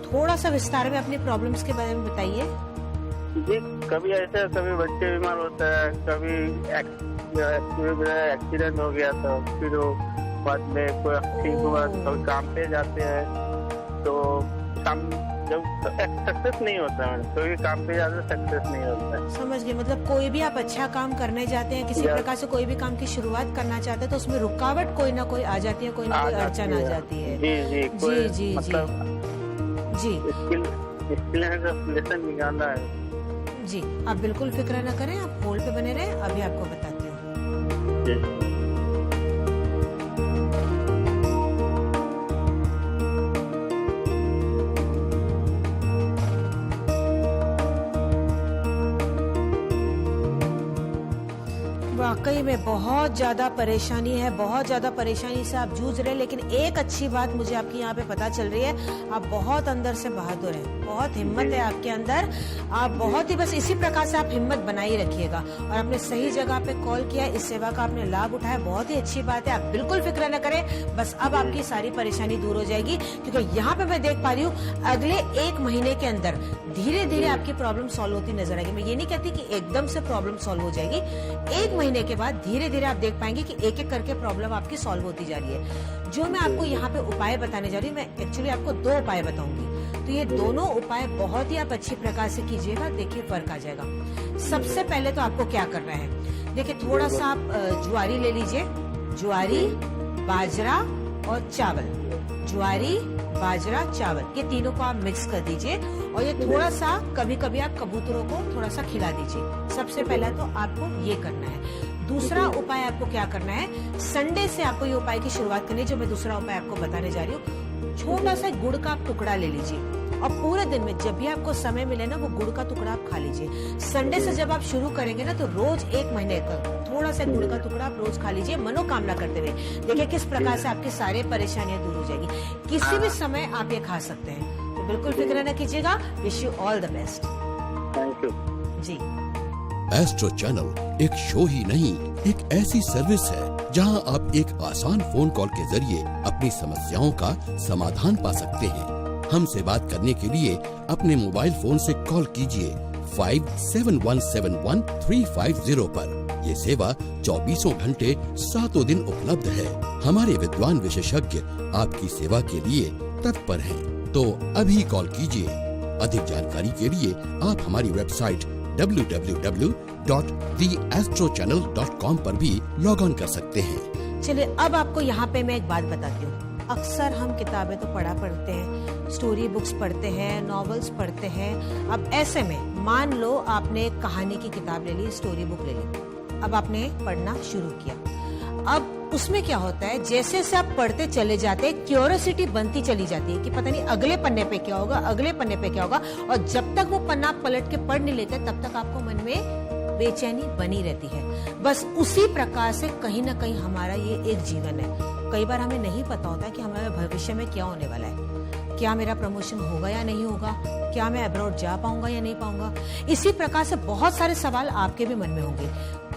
थोड़ा सा विस्तार में अपनी प्रॉब्लम्स के बारे में बताइए। जी कभी ऐसा, कभी बच्चे बीमार होता है, कभी एक्सीडेंट हो गया था, फिर वो बाद में कोई ठीक हुआ, कभी काम पे जाते हैं तो काम जब सक्सेस नहीं होता है, कोई काम पे जाते सक्सेस नहीं होता है। समझ गए, मतलब कोई भी आप अच्छा काम करने जाते हैं, किसी प्रकार से कोई भी काम की शुरुआत करना चाहते हैं, तो उसमें रुकावट कोई ना कोई आ जाती है, कोई ना कोई अड़चन आ जाती है। जी जी जी जी मतलब जी स्किल लेसन निकालना है। जी आप बिल्कुल फिक्र न करें, आप होल्ड पे बने रहें, अभी आपको बताती हूँ। जी। वाकई में बहुत ज्यादा परेशानी है, बहुत ज्यादा परेशानी से आप जूझ रहे हैं, लेकिन एक अच्छी बात मुझे आपकी यहाँ पे पता चल रही है, आप बहुत अंदर से बहादुर हैं, बहुत हिम्मत है आपके अंदर। आप बहुत ही, बस इसी प्रकार से आप हिम्मत बनाई रखिएगा। और आपने सही जगह पे कॉल किया, इस सेवा का आपने लाभ उठाया, बहुत ही अच्छी बात है। आप बिल्कुल फिक्र न करें, बस अब आपकी सारी परेशानी दूर हो जाएगी, क्योंकि यहाँ पे मैं देख पा रही हूँ अगले 1 महीने के अंदर धीरे धीरे आपकी प्रॉब्लम सॉल्व होती नजर आएगी। मैं ये नहीं कहती कि एकदम से प्रॉब्लम सॉल्व हो जाएगी, 1 महीने के बाद धीरे धीरे आप देख पाएंगे कि एक एक करके प्रॉब्लम आपकी सॉल्व होती जा रही है। जो मैं आपको यहाँ पे उपाय बताने जा रही हूँ, मैं एक्चुअली आपको 2 उपाय बताऊंगी, तो ये दोनों उपाय बहुत ही आप अच्छी प्रकार से कीजिएगा, देखिए फर्क आ जाएगा। सबसे पहले तो आपको क्या करना है, देखिए थोड़ा सा आप ज्वारी ले लीजिए, ज्वारी, बाजरा और चावल, ज्वारी, बाजरा, चावल, ये तीनों को आप मिक्स कर दीजिए और ये थोड़ा सा कभी कभी आप कबूतरों को थोड़ा सा खिला दीजिए। सबसे पहला तो आपको ये करना है। दूसरा उपाय आपको क्या करना है, संडे से आपको ये उपाय की शुरुआत करनी है। जो मैं दूसरा उपाय आपको बताने जा रही हूँ, छोटा सा गुड़ का आप टुकड़ा ले लीजिए और पूरे दिन में जब भी आपको समय मिले ना, वो गुड़ का टुकड़ा आप खा लीजिए। संडे से जब आप शुरू करेंगे ना, तो रोज 1 महीने तक थोड़ा सा गुड़ का टुकड़ा आप रोज खा लीजिए, मनोकामना करते हुए। देखिए किस प्रकार से आपकी सारी परेशानियां दूर हो जाएगी। किसी भी समय आप ये खा सकते हैं, तो बिल्कुल फिक्र न कीजिएगा। Wish you all the best. Thank you ji. Astro channel एक शो ही नहीं, एक ऐसी सर्विस है जहां आप एक आसान फोन कॉल के जरिए अपनी समस्याओं का समाधान पा सकते हैं। हमसे बात करने के लिए अपने मोबाइल फोन से कॉल कीजिए 8571711350 पर। ये सेवा 24 घंटे 7 दिन उपलब्ध है। हमारे विद्वान विशेषज्ञ आपकी सेवा के लिए तत्पर हैं। तो अभी कॉल कीजिए। अधिक जानकारी के लिए आप हमारी वेबसाइट www.theastrochannel.com पर भी लॉग ऑन कर सकते हैं। चलिए अब आपको यहाँ पे मैं एक बात बताती हूँ। अक्सर हम किताबें तो पढ़ते हैं, स्टोरी बुक्स पढ़ते हैं, नॉवेल्स पढ़ते हैं। अब ऐसे में मान लो आपने एक कहानी की किताब ले ली, स्टोरी बुक ले ली, अब आपने पढ़ना शुरू किया। अब उसमें क्या होता है, जैसे जैसे आप पढ़ते चले जाते हैं, क्यूरियोसिटी बनती चली जाती है कि पता नहीं अगले पन्ने पे क्या होगा, अगले पन्ने पे क्या होगा। और जब तक वो पन्ना आप पलट के पढ़ नहीं लेते तब तक आपको मन में बेचैनी बनी रहती है। बस उसी प्रकार से कहीं ना कहीं हमारा ये एक जीवन है। कई बार हमें नहीं पता होता है कि हमारे भविष्य में क्या होने वाला है, क्या मेरा प्रमोशन होगा या नहीं होगा, क्या मैं अब्रॉड जा पाऊंगा या नहीं पाऊंगा। इसी प्रकार से बहुत सारे सवाल आपके भी मन में होंगे।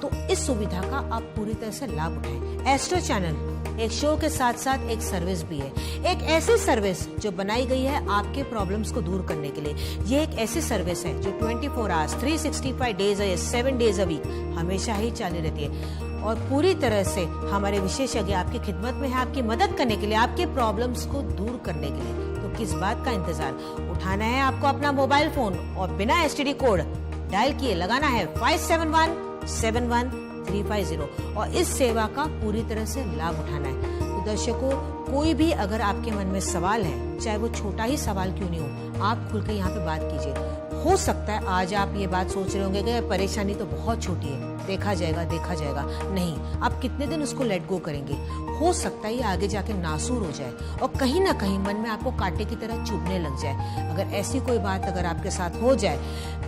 तो इस सुविधा का आप पूरी तरह से लाभ उठाएं। एस्ट्रो चैनल एक शो के साथ साथ एक सर्विस भी है। एक ऐसी सर्विस जो बनाई गई है आपके प्रॉब्लम्स को दूर करने के लिए। ये एक ऐसी सर्विस है जो 24 hours 365 days 7 days a week हमेशा ही चालू रहती है और पूरी तरह से हमारे विशेषज्ञ आपकी खिदमत में है, आपकी मदद करने के लिए, आपके प्रॉब्लम्स को दूर करने के लिए। तो किस बात का इंतजार, उठाना है आपको अपना मोबाइल फोन और बिना STD कोड डायल किए लगाना है 57171350 और इस सेवा का पूरी तरह से लाभ उठाना है। तो दर्शकों, कोई भी अगर आपके मन में सवाल है, चाहे वो छोटा ही सवाल क्यों नहीं हो, आप खुल के यहाँ पे बात कीजिए। हो सकता है आज आप ये बात सोच रहे होंगे कि परेशानी तो बहुत छोटी है, देखा जाएगा। नहीं, आप कितने दिन उसको लेट गो करेंगे। हो सकता है ये आगे जाके नासूर हो जाए और कहीं ना कहीं मन में आपको कांटे की तरह चुभने लग जाए। अगर ऐसी कोई बात अगर आपके साथ हो जाए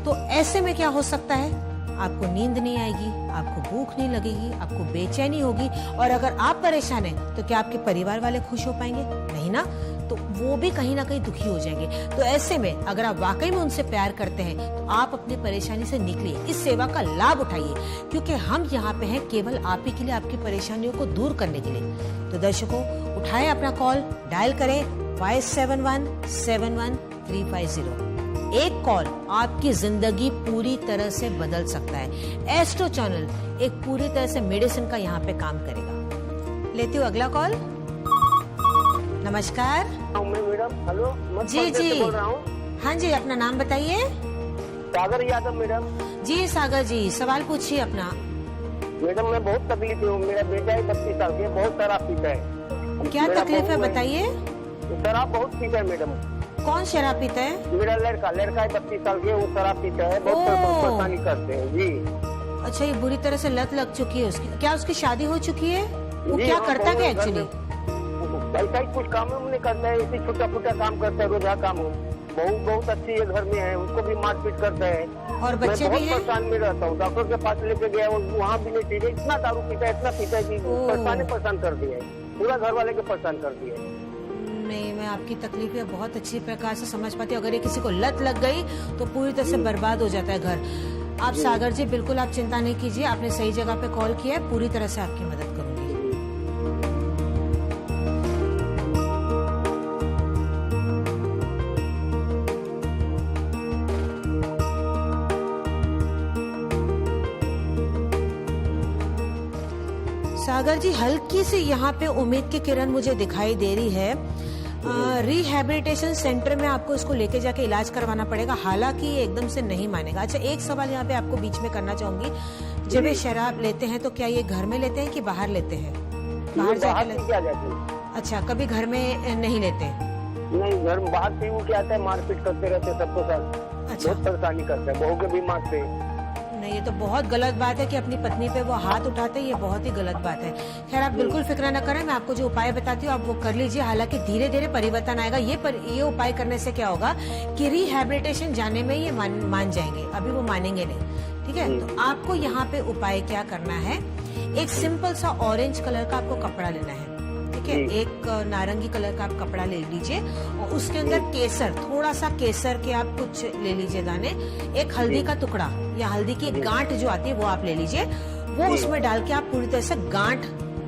तो ऐसे में क्या हो सकता है, आपको नींद नहीं आएगी, आपको भूख नहीं लगेगी, आपको बेचैनी होगी। और अगर आप परेशान हैं तो क्या आपके परिवार वाले खुश हो पाएंगे? नहीं ना, तो वो भी कहीं ना कहीं दुखी हो जाएंगे। तो ऐसे में अगर आप वाकई में उनसे प्यार करते हैं तो आप अपनी परेशानी से निकलिए, इस सेवा का लाभ उठाइए, क्योंकि हम यहाँ पे हैं केवल आप ही के लिए, आपकी परेशानियों को दूर करने के लिए। तो दर्शकों, उठाएं अपना कॉल, डायल करें 57171350। एक कॉल आपकी जिंदगी पूरी तरह से बदल सकता है। एस्ट्रो चैनल एक पूरी तरह से मेडिसिन का यहाँ पे काम करेगा। लेती हूँ अगला कॉल। नमस्कार। मैडम, हेलो, जी बोल रहा हूँ। हाँ जी, अपना नाम बताइए। सागर यादव मैडम। जी सागर जी, सवाल पूछिए अपना। मैडम, मैं बहुत तकलीफ हूँ। मेरा बेटा है 32 साल के, बहुत शराब पीता है। क्या तकलीफ है बताइए। शराब बहुत पीता है मैडम। कौन शराब पीता है? मेरा लड़का है 32 साल के, वो शराब पीता है, बहुत परेशानी करते हैं जी। अच्छा, ये बुरी तरह से लत लग चुकी है उसकी। क्या उसकी शादी हो चुकी है? वो क्या करता क्या एक्चुअली? ऐसा ही कुछ काम नहीं करता है, इसी छोटा छोटा काम करता है, रोजा काम। बहुत अच्छी है, घर में है, उसको भी मारपीट करता है। और बच्चे भी हैं? परेशान में रहता हूँ, डॉक्टर के पास लेके गया, वहाँ भी नहीं ठीक है। इतना दारू पीता है, इतना पीता है कि परेशान कर दिया है, पूरा घर वाले के परेशान कर दिया है। नहीं, मैं आपकी तकलीफें बहुत अच्छी प्रकार से समझ पाती हूँ। अगर ये किसी को लत लग गई तो पूरी तरह से बर्बाद हो जाता है घर। आप सागर जी, बिल्कुल आप चिंता नहीं कीजिए, आपने सही जगह पे कॉल किया है, पूरी तरह से आपकी मदद करूंगी। सागर जी, हल्की सी यहाँ पे उम्मीद की किरण मुझे दिखाई दे रही है। रिहैबिलिटेशन सेंटर में आपको इसको लेके जाके इलाज करवाना पड़ेगा, हालांकि ये एकदम से नहीं मानेगा। अच्छा, एक सवाल यहाँ पे आपको बीच में करना चाहूंगी। जब ये शराब लेते हैं तो क्या ये घर में लेते हैं कि बाहर लेते हैं? बाहर जाके लेते हैं। अच्छा, कभी घर में नहीं लेते? नहीं, घर बाहर पी के आता है, मारपीट करते रहते सबको साथ। अच्छा, बहुत परेशानी करता है, बहू के भी मारते हैं। नहीं, ये तो बहुत गलत बात है कि अपनी पत्नी पे वो हाथ उठाते हैं, ये बहुत ही गलत बात है। खैर, आप बिल्कुल फिक्र न करें, मैं आपको जो उपाय बताती हूँ आप वो कर लीजिए। हालांकि धीरे धीरे परिवर्तन आएगा। ये उपाय करने से क्या होगा कि रिहैबिलिटेशन जाने में ये मान जाएंगे, अभी वो मानेंगे नहीं। ठीक है, तो आपको यहाँ पे उपाय क्या करना है, एक सिंपल सा ऑरेंज कलर का आपको कपड़ा लेना है। ठीक है, एक नारंगी कलर का आप कपड़ा ले लीजिए और उसके अंदर केसर, थोड़ा सा केसर के आप कुछ ले लीजिए दाने, एक हल्दी का टुकड़ा या हल्दी की गांठ जो आती है वो आप ले लीजिए। वो उसमें डाल के आप पूरी तरह से गांठ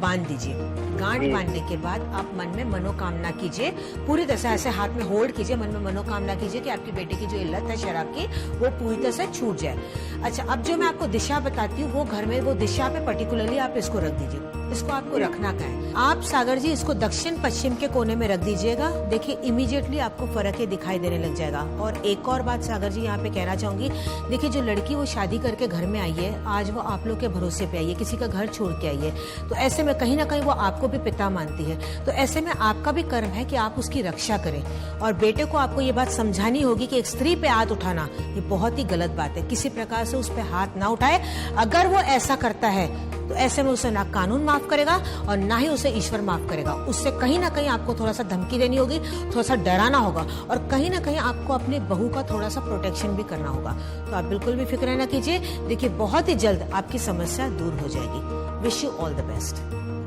बांध दीजिए। गांठ बांधने के बाद आप मन में मनोकामना कीजिए, पूरी तरह से ऐसे हाथ में होल्ड कीजिए, मन में मनोकामना कीजिए कि आपकी बेटे की जो इल्लत है शराब की वो पूरी तरह से छूट जाए। अच्छा, अब जो मैं आपको दिशा बताती हूँ वो घर में वो दिशा पे पर्टिकुलरली आप इसको रख दीजिए। इसको आपको रखना क्या है, आप सागर जी इसको दक्षिण पश्चिम के कोने में रख दीजिएगा। देखिए इमीडिएटली आपको फर्क ही दिखाई देने लग जाएगा। और एक और बात सागर जी यहाँ पे कहना चाहूंगी, देखिए जो लड़की वो शादी करके घर में आई है, आज वो आप लोग के भरोसे पे आई है, किसी का घर छोड़ के आई है, तो ऐसे में कहीं ना कहीं वो आपको भी पिता मानती है। तो ऐसे में आपका भी कर्म है कि आप उसकी रक्षा करें। और बेटे को आपको ये बात समझानी होगी कि एक स्त्री पे हाथ उठाना ये बहुत ही गलत बात है, किसी प्रकार से उस पर हाथ ना उठाए। अगर वो ऐसा करता है तो ऐसे में उसे ना कानून माफ करेगा और ना ही उसे ईश्वर माफ करेगा। उससे कहीं ना कहीं आपको थोड़ा सा धमकी देनी होगी, थोड़ा सा डराना होगा और कहीं ना कहीं आपको अपने बहू का थोड़ा सा प्रोटेक्शन भी करना होगा। तो आप बिल्कुल भी फिक्र ना कीजिए, देखिए बहुत ही जल्द आपकी समस्या दूर हो जाएगी। Wish you all the best.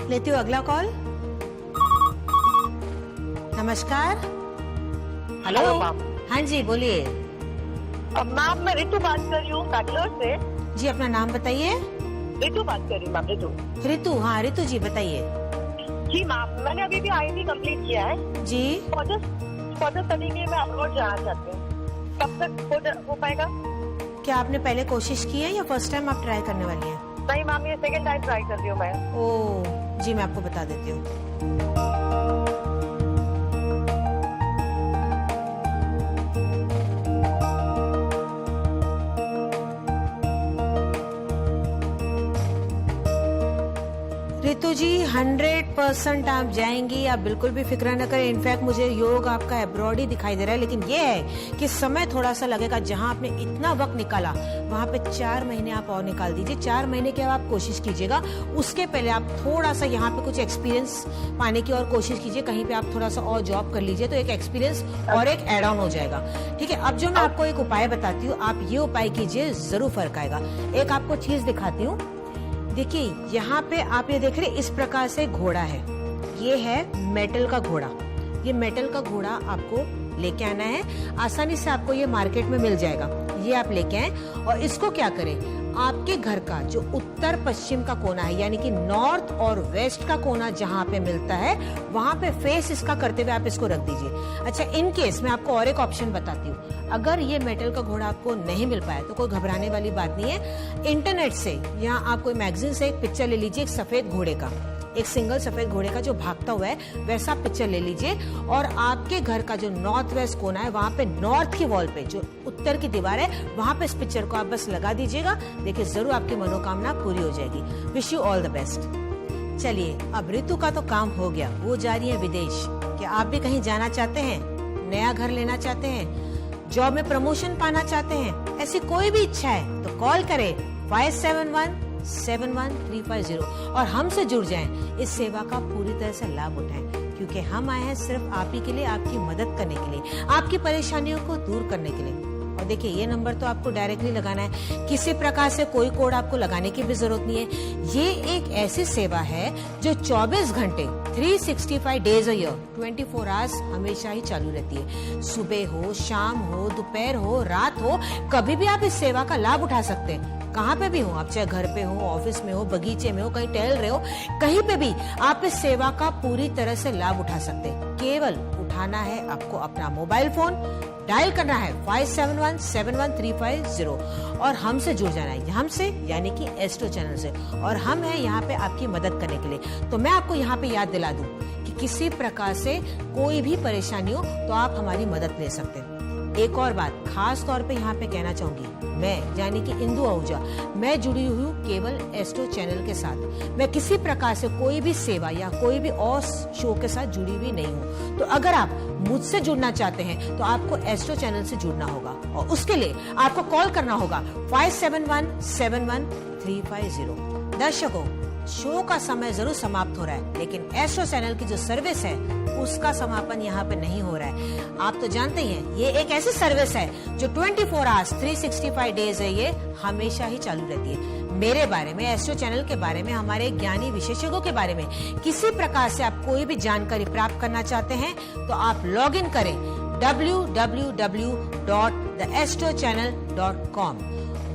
लेती हूँ अगला कॉल। नमस्कार। Hello ma'am. हाँ जी बोलिए। मैम मैं रितु बात कर रही हूँ बैंगलोर से। जी अपना नाम बताइए। रितु बात कर रही हूँ मैम, रितु। ऋतु, हाँ ऋतु जी बताइए। जी मैम, मैंने अभी भी IIT कंप्लीट किया है जी। फर्दर स्टडी के लिए मैं अब्रॉड जाना चाहती हूँ, कब तक हो पाएगा? क्या आपने पहले कोशिश की है या फर्स्ट टाइम आप ट्राई करने वाली हैं? नहीं मैम, ये सेकंड टाइम ट्राई कर रही हूँ मैं। ओह जी, मैं आपको बता देती हूँ। ऋतु जी 100% आप जाएंगी, आप बिल्कुल भी फिक्र न करें। इनफैक्ट मुझे योग आपका अब्रॉड ही दिखाई दे रहा है, लेकिन ये है कि समय थोड़ा सा लगेगा। जहां आपने इतना वक्त निकाला वहां पे 4 महीने आप और निकाल दीजिए। 4 महीने के आप कोशिश कीजिएगा, उसके पहले आप थोड़ा सा यहाँ पे कुछ एक्सपीरियंस पाने की और कोशिश कीजिए। कहीं पे आप थोड़ा सा और जॉब कर लीजिए तो एक एक्सपीरियंस और एक एड ऑन हो जाएगा। ठीक है, अब जो मैं आपको एक उपाय बताती हूँ, आप ये उपाय कीजिए, जरूर फर्क आएगा। एक आपको चीज दिखाती हूँ, देखिए यहाँ पे आप ये देख रहे इस प्रकार से घोड़ा है, ये है मेटल का घोड़ा। ये मेटल का घोड़ा आपको लेके आना है, आसानी से आपको ये मार्केट में मिल जाएगा। ये आप लेके आए और इसको क्या करें, आपके घर का जो उत्तर पश्चिम का कोना है, यानी कि नॉर्थ और वेस्ट का कोना जहाँ पे मिलता है, वहां पे फेस इसका करते हुए आप इसको रख दीजिए। अच्छा, इन केस मैं आपको और एक ऑप्शन बताती हूँ, अगर ये मेटल का घोड़ा आपको नहीं मिल पाया तो कोई घबराने वाली बात नहीं है। इंटरनेट से या आप कोई मैगजीन से एक पिक्चर ले लीजिए, एक सफेद घोड़े का, एक सिंगल सफेद घोड़े का जो भागता हुआ है वैसा पिक्चर ले लीजिए और आपके घर का जो नॉर्थ वेस्ट कोना है वहां पे नॉर्थ की वॉल पे जो उत्तर की दीवार है वहां पे इस पिक्चर को आप बस लगा दीजिएगा। देखिए जरूर आपकी मनोकामना पूरी हो जाएगी। Wish you all the best. चलिए, अब ऋतु का तो काम हो गया, वो जा रही है विदेश। क्या आप भी कहीं जाना चाहते हैं, नया घर लेना चाहते हैं, जॉब में प्रमोशन पाना चाहते हैं, ऐसी कोई भी इच्छा है तो कॉल करें 57171350 और हमसे जुड़ जाएं। इस सेवा का पूरी तरह से लाभ उठाएं, क्योंकि हम आए हैं सिर्फ आप ही के लिए, आपकी मदद करने के लिए, आपकी परेशानियों को दूर करने के लिए। और देखिए ये नंबर तो आपको डायरेक्टली लगाना है, किसी प्रकार से कोई कोड आपको लगाने की भी जरूरत नहीं है। ये एक ऐसी सेवा है जो 24 घंटे 365 डेज अ ईयर 24 आवर्स हमेशा ही चालू रहती है। सुबह हो, शाम हो, दोपहर हो, रात हो, कभी भी आप इस सेवा का लाभ उठा सकते हैं। कहाँ पे भी हो आप, चाहे घर पे हो, ऑफिस में हो, बगीचे में हो, कहीं टहल रहे हो, कहीं पे भी आप इस सेवा का पूरी तरह से लाभ उठा सकते हैं। केवल उठाना है आपको अपना मोबाइल फोन, डायल करना है 57171350 और हमसे जुड़ जाना है, हमसे यानी कि एस्ट्रो चैनल से। और हम हैं यहाँ पे आपकी मदद करने के लिए। तो मैं आपको यहाँ पे याद दिला दूं कि किसी प्रकार से कोई भी परेशानी हो तो आप हमारी मदद ले सकते हैं। एक और बात खास तौर पे यहाँ पे कहना चाहूंगी, मैं यानी कि इंदु आहूजा, मैं जुड़ी हुई हूँ केवल एस्ट्रो चैनल के साथ। मैं किसी प्रकार से कोई भी सेवा या कोई भी और शो के साथ जुड़ी हुई नहीं हूँ। तो अगर आप मुझसे जुड़ना चाहते हैं तो आपको एस्ट्रो चैनल से जुड़ना होगा और उसके लिए आपको कॉल करना होगा 57171350। दर्शकों, शो का समय जरूर समाप्त हो रहा है, लेकिन एस्ट्रो चैनल की जो सर्विस है उसका समापन यहाँ पे नहीं हो रहा है। आप तो जानते ही हैं, ये एक ऐसी सर्विस है जो 24 आवर्स 365 डेज है, ये हमेशा ही चालू रहती है। मेरे बारे में, एस्ट्रो चैनल के बारे में, हमारे ज्ञानी विशेषज्ञों के बारे में किसी प्रकार से आप कोई भी जानकारी प्राप्त करना चाहते हैं तो आप लॉग इन करें www.theastrochannel.com।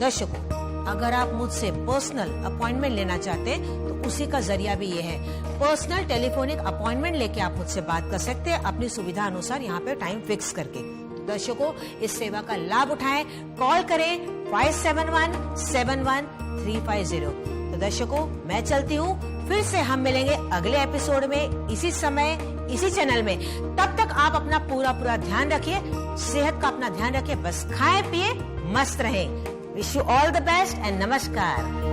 दर्शकों, अगर आप मुझसे पर्सनल अपॉइंटमेंट लेना चाहते हैं तो उसी का जरिया भी ये है। पर्सनल टेलीफोनिक अपॉइंटमेंट लेके आप मुझसे बात कर सकते हैं अपनी सुविधा अनुसार, यहाँ पे टाइम फिक्स करके। दर्शकों, इस सेवा का लाभ उठाएं, कॉल करें 57171350। तो दर्शकों, मैं चलती हूँ, फिर से हम मिलेंगे अगले एपिसोड में, इसी समय इसी चैनल में। तब तक आप अपना पूरा ध्यान रखिए, सेहत का अपना ध्यान रखिए, बस खाएं पिए मस्त रहें। Wish you all the best and नमस्कार।